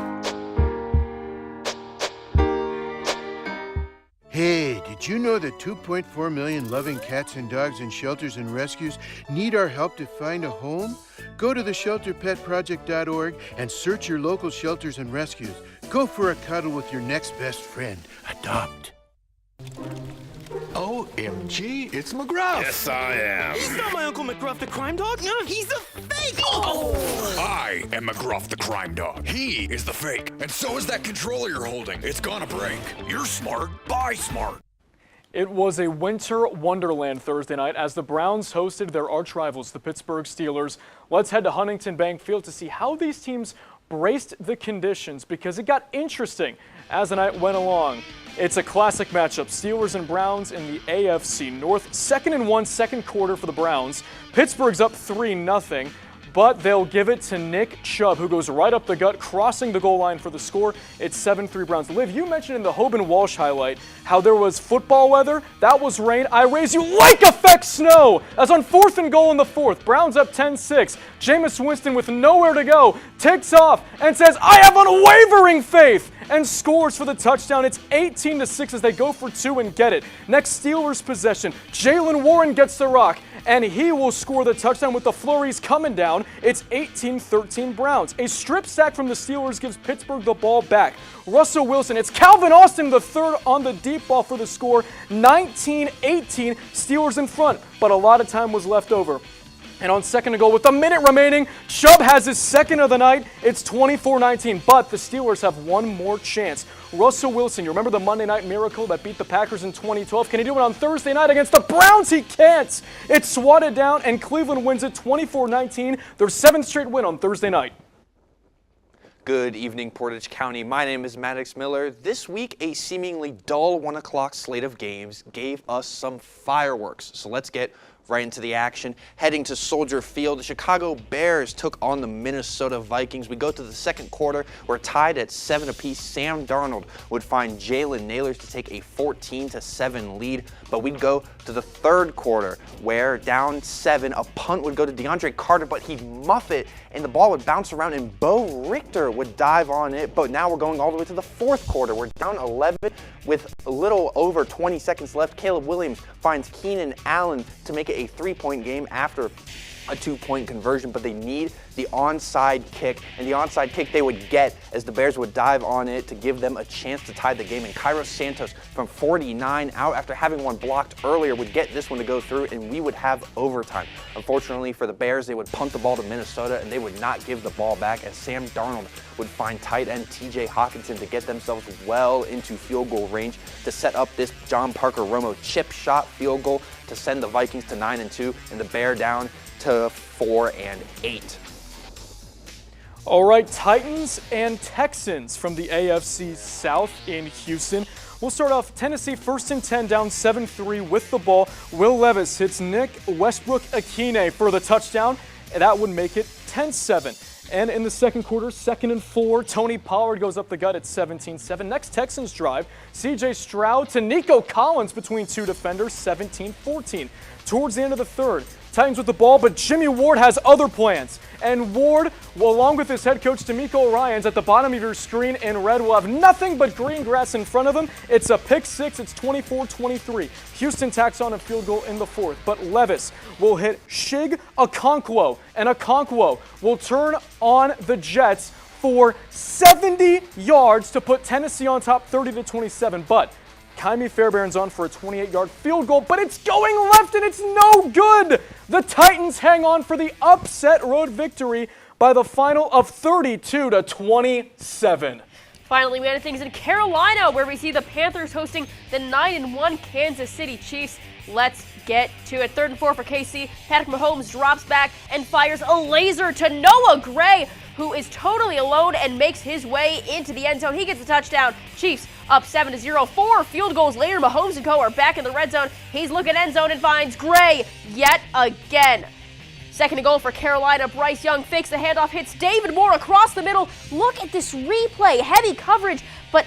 Speaker 24: Hey, did you know that 2.4 million loving cats and dogs in shelters and rescues need our help to find a home? Go to theshelterpetproject.org and search your local shelters and rescues. Go for a cuddle with your next best friend. Adopt.
Speaker 8: OMG, OMG, it's McGruff.
Speaker 10: Yes, I am.
Speaker 9: It's not my Uncle McGruff, the crime dog. He's a fake.
Speaker 10: I am McGruff the crime dog. He is the fake. And so is that controller you're holding. It's gonna break. You're smart. Buy smart.
Speaker 1: It was a winter wonderland Thursday night as the Browns hosted their arch rivals, the Pittsburgh Steelers. Let's head to Huntington Bank Field to see how these teams braced the conditions, because it got interesting as the night went along. It's a classic matchup, Steelers and Browns in the AFC North. 2nd and 1, second quarter for the Browns. Pittsburgh's up 3-0. But they'll give it to Nick Chubb, who goes right up the gut, crossing the goal line for the score. It's 7-3 Browns. Liv, you mentioned in the Hoban Walsh highlight how there was football weather. That was rain. I raise you like effect snow. As on 4th and goal in the 4th, Browns up 10-6. Jameis Winston with nowhere to go takes off and says, I have unwavering faith, and scores for the touchdown. It's 18-6 as they go for 2 and get it. Next Steelers possession, Jalen Warren gets the rock, and he will score the touchdown with the flurries coming down. It's 18-13 Browns. A strip sack from the Steelers gives Pittsburgh the ball back. Russell Wilson, it's Calvin Austin the third on the deep ball for the score. 19-18, Steelers in front, but a lot of time was left over. And on 2nd and goal with a minute remaining, Chubb has his second of the night. It's 24-19, but the Steelers have one more chance. Russell Wilson, you remember the Monday Night Miracle that beat the Packers in 2012? Can he do it on Thursday night against the Browns? He can't. It's swatted down, and Cleveland wins it 24-19, their 7th straight win on Thursday night.
Speaker 4: Good evening, Portage County. My name is Maddox Miller. This week, a seemingly dull 1 o'clock slate of games gave us some fireworks. So let's get right into the action. Heading to Soldier Field, the Chicago Bears took on the Minnesota Vikings. We go to the second quarter. We're tied at 7 apiece. Sam Darnold would find Jalen Nailors to take a 14-7 lead. But we'd go to the third quarter where down 7, a punt would go to DeAndre Carter, but he'd muff it and the ball would bounce around and Bo Richter would dive on it. But now we're going all the way to the fourth quarter. We're down 11 with a little over 20 seconds left. Caleb Williams finds Keenan Allen to make it a 3-point game after a 2-point conversion, but they need the onside kick, and the onside kick they would get as the Bears would dive on it to give them a chance to tie the game. And Kairos Santos from 49 out after having one blocked earlier would get this one to go through, and we would have overtime. Unfortunately for the Bears, they would punt the ball to Minnesota, and they would not give the ball back as Sam Darnold would find tight end TJ Hawkinson to get themselves well into field goal range to set up this John Parker Romo chip shot field goal to send the Vikings to 9-2 and the Bear down to 4-8.
Speaker 1: All right, Titans and Texans from the AFC South in Houston. We'll start off Tennessee 1st and 10 down 7-3 with the ball. Will Levis hits Nick Westbrook-Akine for the touchdown, and that would make it 10-7. And in the second quarter, 2nd and 4, Tony Pollard goes up the gut at 17-7. Next Texans drive, C.J. Stroud to Nico Collins between 2 defenders, 17-14. Towards the end of the third, Titans with the ball, but Jimmy Ward has other plans. And Ward, along with his head coach DeMeco Ryans at the bottom of your screen in red, will have nothing but green grass in front of him. It's a pick six. It's 24-23. Houston tacks on a field goal in the fourth, but Levis will hit Shig Okonkwo, and Okonkwo will turn on the Jets for 70 yards to put Tennessee on top 30-27, but Kaimi Fairbairn's on for a 28-yard field goal, but it's going left and it's no good. The Titans hang on for the upset road victory by the final of 32-27.
Speaker 2: Finally, we had things in Carolina where we see the Panthers hosting the 9-1 Kansas City Chiefs. Let's get to it. 3rd and 4 for KC. Patrick Mahomes drops back and fires a laser to Noah Gray, who is totally alone and makes his way into the end zone. He gets a touchdown. Chiefs up 7-0. 4 field goals later, Mahomes and co are back in the red zone. He's looking end zone and finds Gray yet again. 2nd and goal for Carolina. Bryce Young fakes the handoff, hits David Moore across the middle. Look at this replay. Heavy coverage, but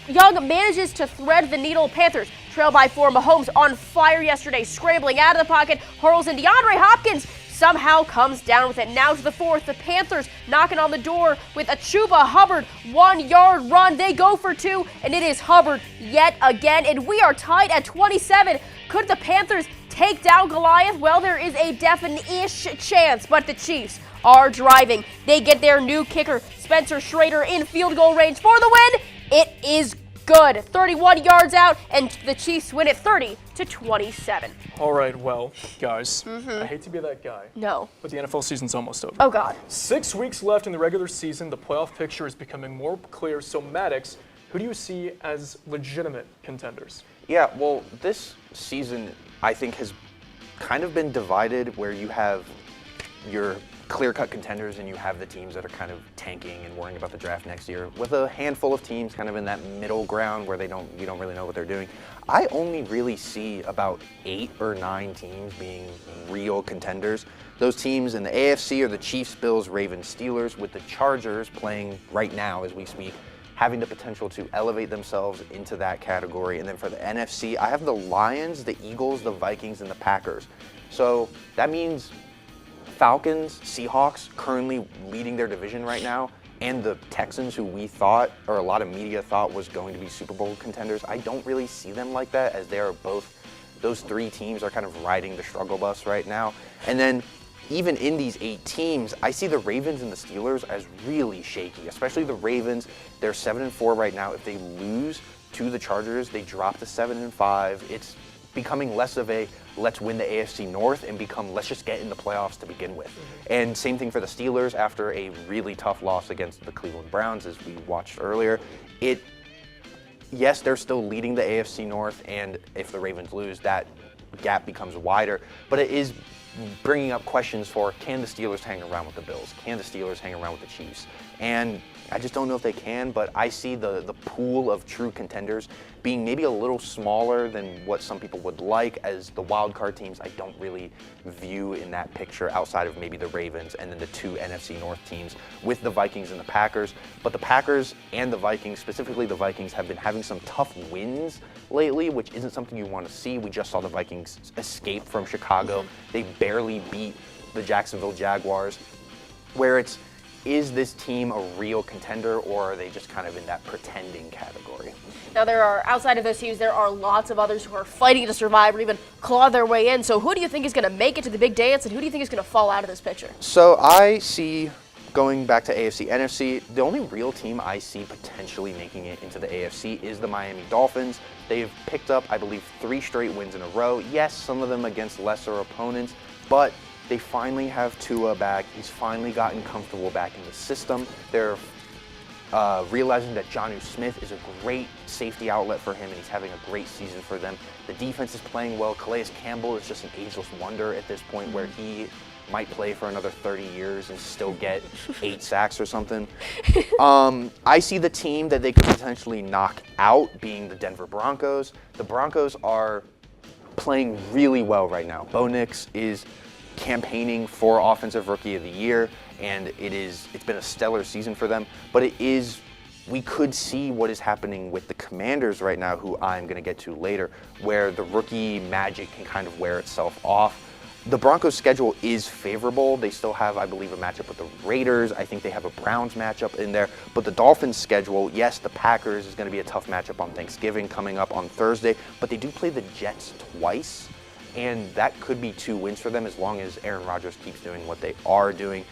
Speaker 2: Young manages to thread the needle. Panthers trail by 4. Mahomes on fire yesterday, scrambling out of the pocket, hurls in DeAndre Hopkins. Somehow comes down with it. Now to the fourth, the Panthers knocking on the door with a Chuba Hubbard 1-yard run. They go for 2, and it is Hubbard yet again, and we are tied at 27. Could the Panthers take down Goliath? Well, there is a definite-ish chance, but the Chiefs are driving. They get their new kicker, Spencer Schrader, in field goal range for the win. It is good. 31 yards out, and the Chiefs win it 30-27.
Speaker 1: All right, well, guys, I hate to be that guy.
Speaker 2: No.
Speaker 1: But the NFL season's almost over.
Speaker 2: Oh, God.
Speaker 1: 6 weeks left in the regular season. The playoff picture is becoming more clear. So, Maddox, who do you see as legitimate contenders?
Speaker 4: Yeah, well, this season, I think, has kind of been divided where you have your clear-cut contenders and you have the teams that are kind of tanking and worrying about the draft next year, with a handful of teams kind of in that middle ground where you don't really know what they're doing. I only really see about 8 or 9 teams being real contenders. Those teams in the AFC are the Chiefs, Bills, Ravens, Steelers, with the Chargers playing right now as we speak, having the potential to elevate themselves into that category. And then for the NFC, I have the Lions, the Eagles, the Vikings, and the Packers. So that means Falcons, Seahawks, currently leading their division right now, and the Texans, who we thought, or a lot of media thought, was going to be Super Bowl contenders. I don't really see them like that, as they are both, those 3 teams are kind of riding the struggle bus right now. And then even in these 8 teams, I see the Ravens and the Steelers as really shaky, especially the Ravens. They're 7-4 right now. If they lose to the Chargers, they drop to 7-5. It's becoming less of a let's win the AFC North and become let's just get in the playoffs to begin with. And same thing for the Steelers after a really tough loss against the Cleveland Browns, as we watched earlier. Yes, they're still leading the AFC North, and if the Ravens lose, that gap becomes wider, but it is bringing up questions for, can the Steelers hang around with the Bills? Can the Steelers hang around with the Chiefs? And I just don't know if they can, but I see the pool of true contenders being maybe a little smaller than what some people would like, as the wild card teams I don't really view in that picture outside of maybe the Ravens and then the 2 NFC North teams with the Vikings and the Packers. But the Packers and the Vikings, specifically the Vikings, have been having some tough wins lately, which isn't something you want to see. We just saw the Vikings escape from Chicago. They barely beat the Jacksonville Jaguars, where is this team a real contender, or are they just kind of in that pretending category?
Speaker 2: Now, outside of those teams, there are lots of others who are fighting to survive or even claw their way in. So who do you think is going to make it to the big dance, and who do you think is going to fall out of this picture?
Speaker 4: So I see, going back to AFC, NFC, the only real team I see potentially making it into the AFC is the Miami Dolphins. They've picked up, I believe, 3 straight wins in a row. Yes, some of them against lesser opponents, but they finally have Tua back. He's finally gotten comfortable back in the system. They're realizing that Jonnu Smith is a great safety outlet for him, and he's having a great season for them. The defense is playing well. Calais Campbell is just an ageless wonder at this point, where he might play for another 30 years and still get 8 sacks or something. I see the team that they could potentially knock out being the Denver Broncos. The Broncos are playing really well right now. Bo Nix is campaigning for Offensive Rookie of the Year, and it's been a stellar season for them. But we could see what is happening with the Commanders right now, who I'm going to get to later, where the rookie magic can kind of wear itself off. The Broncos' schedule is favorable. They still have, I believe, a matchup with the Raiders. I think they have a Browns matchup in there. But the Dolphins' schedule, yes, the Packers is going to be a tough matchup on Thanksgiving coming up on Thursday, but they do play the Jets twice. And that could be 2 wins for them as long as Aaron Rodgers keeps doing what they are doing.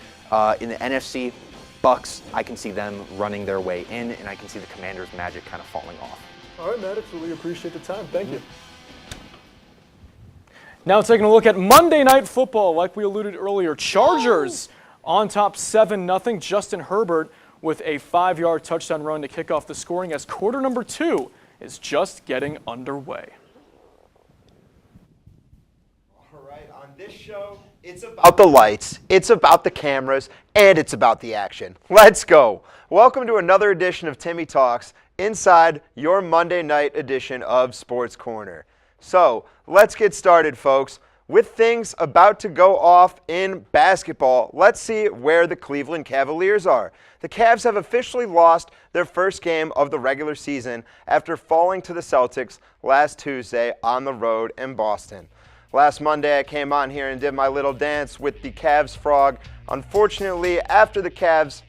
Speaker 4: In the NFC, Bucks, I can see them running their way in, and I can see the Commanders' magic kind of falling off.
Speaker 1: All right, Maddox, really appreciate the time. Thank you. Now taking a look at Monday Night Football. Like we alluded earlier, Chargers on top 7-0. Justin Herbert with a 5-yard touchdown run to kick off the scoring, as quarter number 2 is just getting underway.
Speaker 5: This show, it's about the lights, it's about the cameras, and it's about the action. Let's go. Welcome to another edition of Timmy Talks inside your Monday night edition of Sports Corner. So let's get started, folks. With things about to go off in basketball, let's see where the Cleveland Cavaliers are. The Cavs have officially lost their first game of the regular season after falling to the Celtics last Tuesday on the road in Boston. Last Monday, I came on here and did my little dance with the Cavs frog. Unfortunately, after the Cavs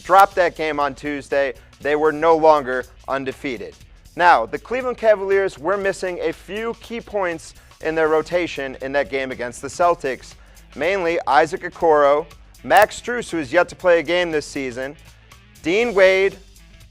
Speaker 5: dropped that game on Tuesday, they were no longer undefeated. Now, the Cleveland Cavaliers were missing a few key points in their rotation in that game against the Celtics, mainly Isaac Okoro, Max Strus, who is yet to play a game this season, Dean Wade,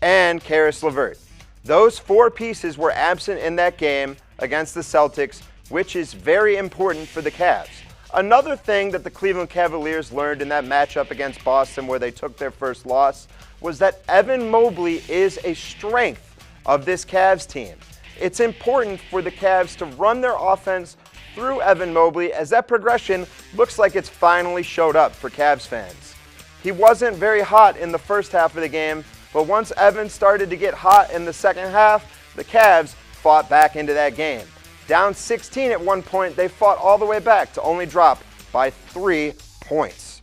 Speaker 5: and Karis LeVert. Those 4 pieces were absent in that game against the Celtics, which is very important for the Cavs. Another thing that the Cleveland Cavaliers learned in that matchup against Boston, where they took their first loss, was that Evan Mobley is a strength of this Cavs team. It's important for the Cavs to run their offense through Evan Mobley, as that progression looks like it's finally showed up for Cavs fans. He wasn't very hot in the first half of the game, but once Evan started to get hot in the second half, the Cavs fought back into that game. Down 16 at one point, they fought all the way back to only drop by 3 points.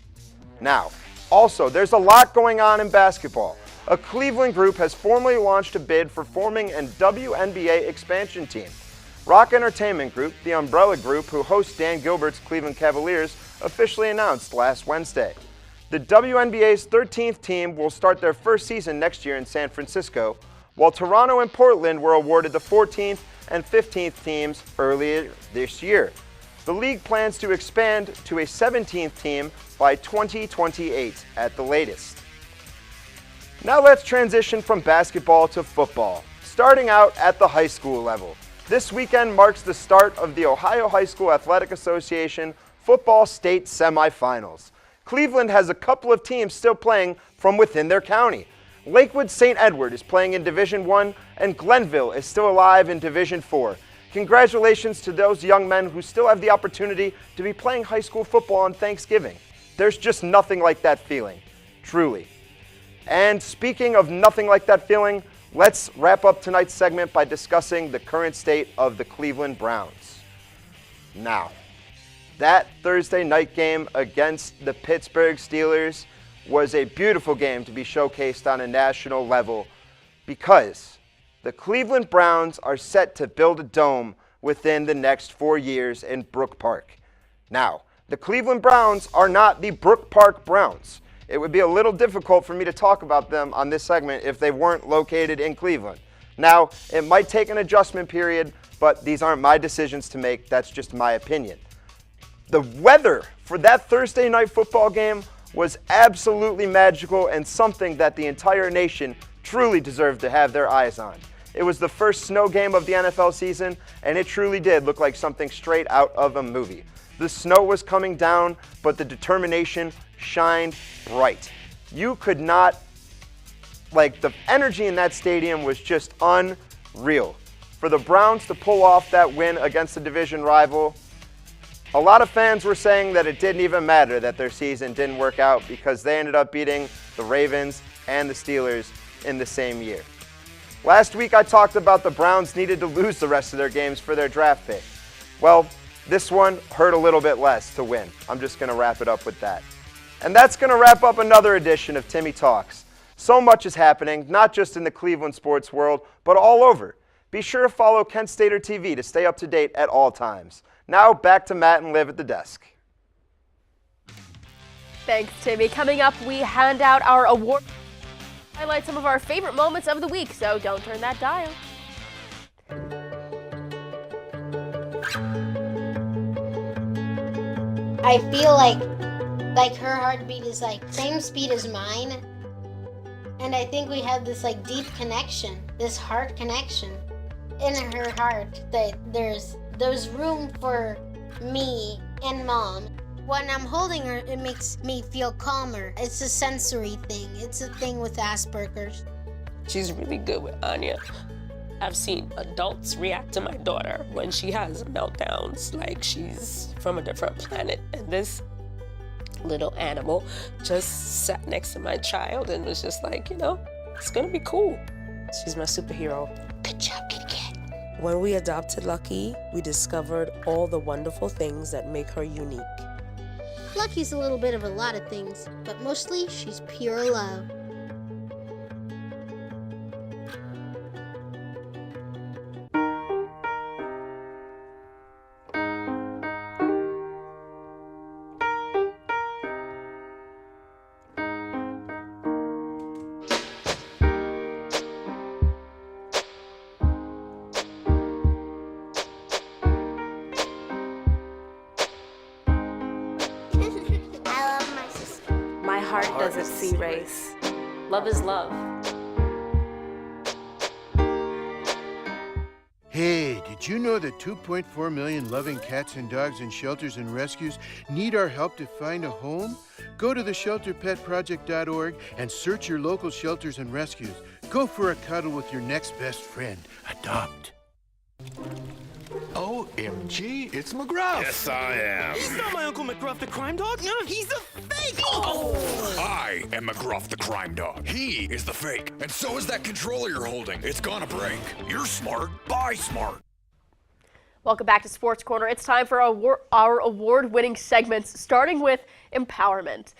Speaker 5: Now, also, there's a lot going on in basketball. A Cleveland group has formally launched a bid for forming a WNBA expansion team. Rock Entertainment Group, the umbrella group who hosts Dan Gilbert's Cleveland Cavaliers, officially announced last Wednesday. The WNBA's 13th team will start their first season next year in San Francisco, while Toronto and Portland were awarded the 14th and 15th teams earlier this year. The league plans to expand to a 17th team by 2028 at the latest. Now let's transition from basketball to football, starting out at the high school level. This weekend marks the start of the Ohio High School Athletic Association football state semifinals. Cleveland has a couple of teams still playing from within their county. Lakewood St. Edward is playing in Division I, and Glenville is still alive in Division IV. Congratulations to those young men who still have the opportunity to be playing high school football on Thanksgiving. There's just nothing like that feeling, truly. And speaking of nothing like that feeling, let's wrap up tonight's segment by discussing the current state of the Cleveland Browns. Now, that Thursday night game against the Pittsburgh Steelers was a beautiful game to be showcased on a national level because the Cleveland Browns are set to build a dome within the next 4 years in Brook Park. Now, the Cleveland Browns are not the Brook Park Browns. It would be a little difficult for me to talk about them on this segment if they weren't located in Cleveland. Now, it might take an adjustment period, but these aren't my decisions to make. That's just my opinion. The weather for that Thursday night football game was absolutely magical and something that the entire nation truly deserved to have their eyes on. It was the first snow game of the NFL season, and it truly did look like something straight out of a movie. The snow was coming down, but the determination shined bright. You could not, the energy in that stadium was just unreal. For the Browns to pull off that win against the division rival, a lot of fans were saying that it didn't even matter that their season didn't work out because they ended up beating the Ravens and the Steelers in the same year. Last week I talked about the Browns needed to lose the rest of their games for their draft pick. Well, this one hurt a little bit less to win. I'm just going to wrap it up with that. And that's going to wrap up another edition of Timmy Talks. So much is happening, not just in the Cleveland sports world, but all over. Be sure to follow Kent Stater TV to stay up to date at all times. Now back to Matt and Liv at the desk.
Speaker 2: Thanks, Timmy. Coming up, we hand out our award. Highlight some of our favorite moments of the week, so don't turn that dial.
Speaker 3: I feel like her heartbeat is same speed as mine. And I think we have this deep connection, this heart connection in her heart, that there's room for me and Mom. When I'm holding her, it makes me feel calmer. It's a sensory thing. It's a thing with Asperger's.
Speaker 22: She's really good with Anya. I've seen adults react to my daughter when she has meltdowns like she's from a different planet. And this little animal just sat next to my child and was just like, it's gonna be cool. She's my superhero.
Speaker 3: Good job, kitty cat.
Speaker 22: When we adopted Lucky, we discovered all the wonderful things that make her unique.
Speaker 3: Lucky's a little bit of a lot of things, but mostly she's pure love.
Speaker 23: Heart doesn't see race. Love is love.
Speaker 24: Hey, did you know that 2.4 million loving cats and dogs in shelters and rescues need our help to find a home? Go to theshelterpetproject.org and search your local shelters and rescues. Go for a cuddle with your next best friend. Adopt.
Speaker 8: OMG, it's McGruff.
Speaker 10: Yes, I am.
Speaker 9: He's not my Uncle McGruff, the crime dog. No, he's a fake.
Speaker 10: I am McGruff the crime dog. He is the fake. And so is that controller you're holding. It's gonna break. You're smart. Buy smart.
Speaker 2: Welcome back to Sports Corner. It's time for our award-winning segments, starting with empowerment.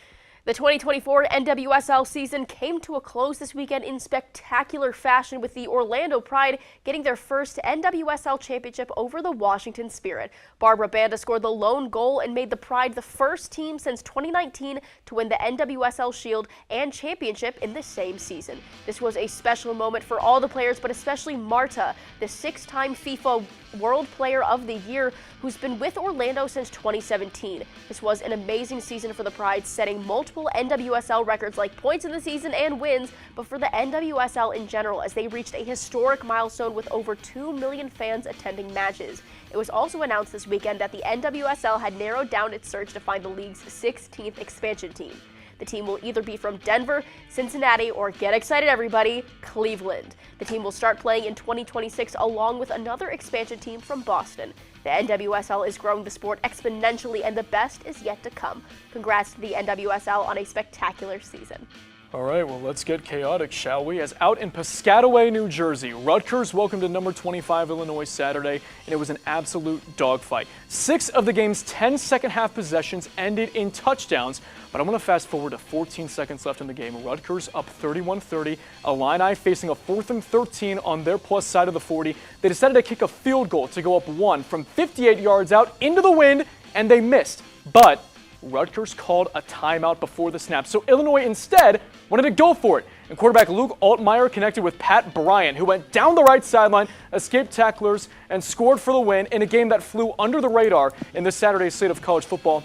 Speaker 2: The 2024 NWSL season came to a close this weekend in spectacular fashion, with the Orlando Pride getting their first NWSL championship over the Washington Spirit. Barbara Banda scored the lone goal and made the Pride the first team since 2019 to win the NWSL Shield and championship in the same season. This was a special moment for all the players, but especially Marta, the six-time FIFA World Player of the Year, who's been with Orlando since 2017. This was an amazing season for the Pride, setting multiple NWSL records like points in the season and wins, but for the NWSL in general, as they reached a historic milestone with over 2 million fans attending matches. It was also announced this weekend that the NWSL had narrowed down its search to find the league's 16th expansion team. The team will either be from Denver, Cincinnati, or, get excited everybody, Cleveland. The team will start playing in 2026 along with another expansion team from Boston. The NWSL is growing the sport exponentially, and the best is yet to come. Congrats to the NWSL on a spectacular season.
Speaker 1: All right, well, let's get chaotic, shall we? As out in Piscataway, New Jersey, Rutgers welcomed to number 25 Illinois Saturday, and it was an absolute dogfight. 6 of the game's 10 second-half possessions ended in touchdowns, but I want to fast forward to 14 seconds left in the game. Rutgers up 31-30, Illini facing a 4th and 13 on their plus side of the 40. They decided to kick a field goal to go up 1 from 58 yards out into the wind, and they missed. But Rutgers called a timeout before the snap, so Illinois instead wanted to go for it. And quarterback Luke Altmaier connected with Pat Bryant, who went down the right sideline, escaped tacklers, and scored for the win in a game that flew under the radar in this Saturday's slate of college football.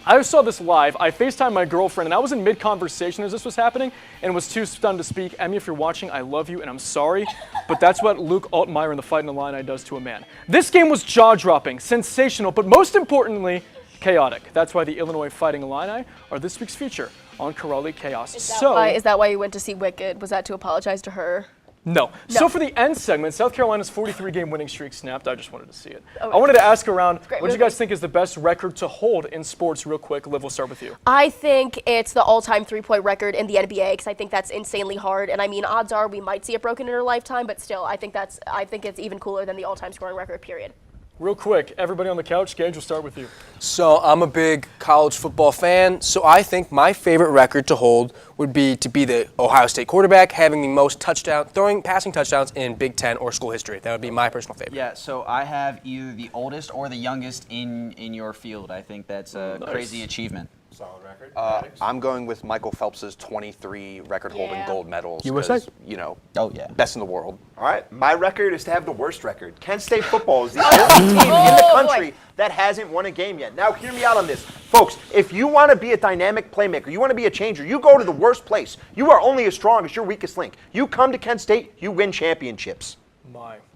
Speaker 1: I saw this live. I FaceTimed my girlfriend, and I was in mid-conversation as this was happening and was too stunned to speak. Emmy, if you're watching, I love you, and I'm sorry, but that's what Luke Altmaier in the Fighting Illini does to a man. This game was jaw-dropping, sensational, but most importantly, chaotic. That's why the Illinois Fighting Illini are this week's feature on Corrali Chaos.
Speaker 2: Is that why you went to see Wicked? Was that to apologize to her?
Speaker 1: No. So for the end segment, South Carolina's 43-game winning streak snapped. I just wanted to see it. I wanted to ask around, what do you guys think is the best record to hold in sports real quick? Liv, we'll start with you.
Speaker 2: I think it's the all-time three-point record in the NBA, because I think that's insanely hard. And I mean, odds are we might see it broken in our lifetime, but still, I think it's even cooler than the all-time scoring record, period.
Speaker 1: Real quick, everybody on the couch, Gage, we'll start with you.
Speaker 13: So I'm a big college football fan, so I think my favorite record to hold would be to be the Ohio State quarterback having the most passing touchdowns in Big Ten or school history. That would be my personal favorite.
Speaker 21: Yeah, so I have either the oldest or the youngest in your field. I think that's a crazy achievement.
Speaker 4: Solid record. I'm going with Michael Phelps's 23 record-holding gold medals.
Speaker 13: USA?
Speaker 4: 'Cause, you know,
Speaker 21: yeah,
Speaker 4: best in the world.
Speaker 5: All right, my record is to have the worst record. Kent State football is the only team in the country that hasn't won a game yet. Now, hear me out on this. Folks, if you want to be a dynamic playmaker, you want to be a changer, you go to the worst place. You are only as strong as your weakest link. You come to Kent State, you win championships.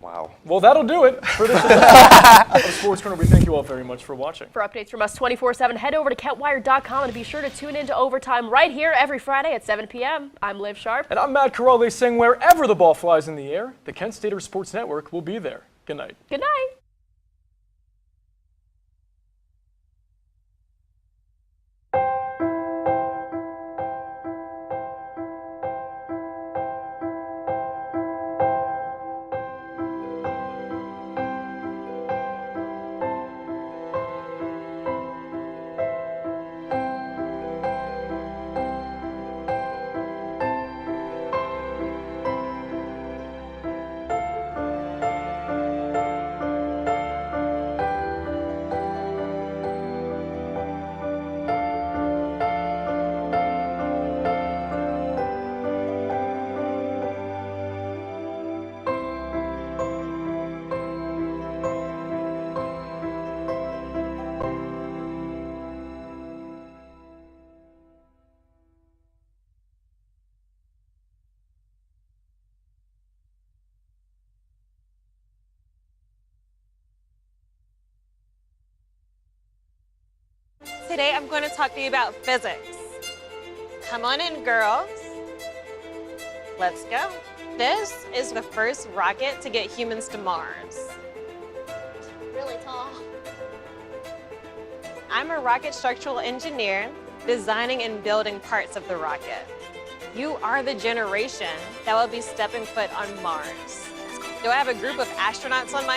Speaker 4: Wow.
Speaker 1: Well, that'll do it for this edition of Sports Corner. We thank you all very much for watching.
Speaker 2: For updates from us 24/7, head over to KentWire.com and be sure to tune in to Overtime right here every Friday at 7 p.m. I'm Liv Sharp.
Speaker 1: And I'm Matt Corrali, saying wherever the ball flies in the air, the Kent State Sports Network will be there. Good night.
Speaker 2: Good night.
Speaker 6: Today I'm going to talk to you about physics. Come on in, girls. Let's go. This is the first rocket to get humans to Mars.
Speaker 3: Really tall.
Speaker 6: I'm a rocket structural engineer, designing and building parts of the rocket. You are the generation that will be stepping foot on Mars. Do I have a group of astronauts on my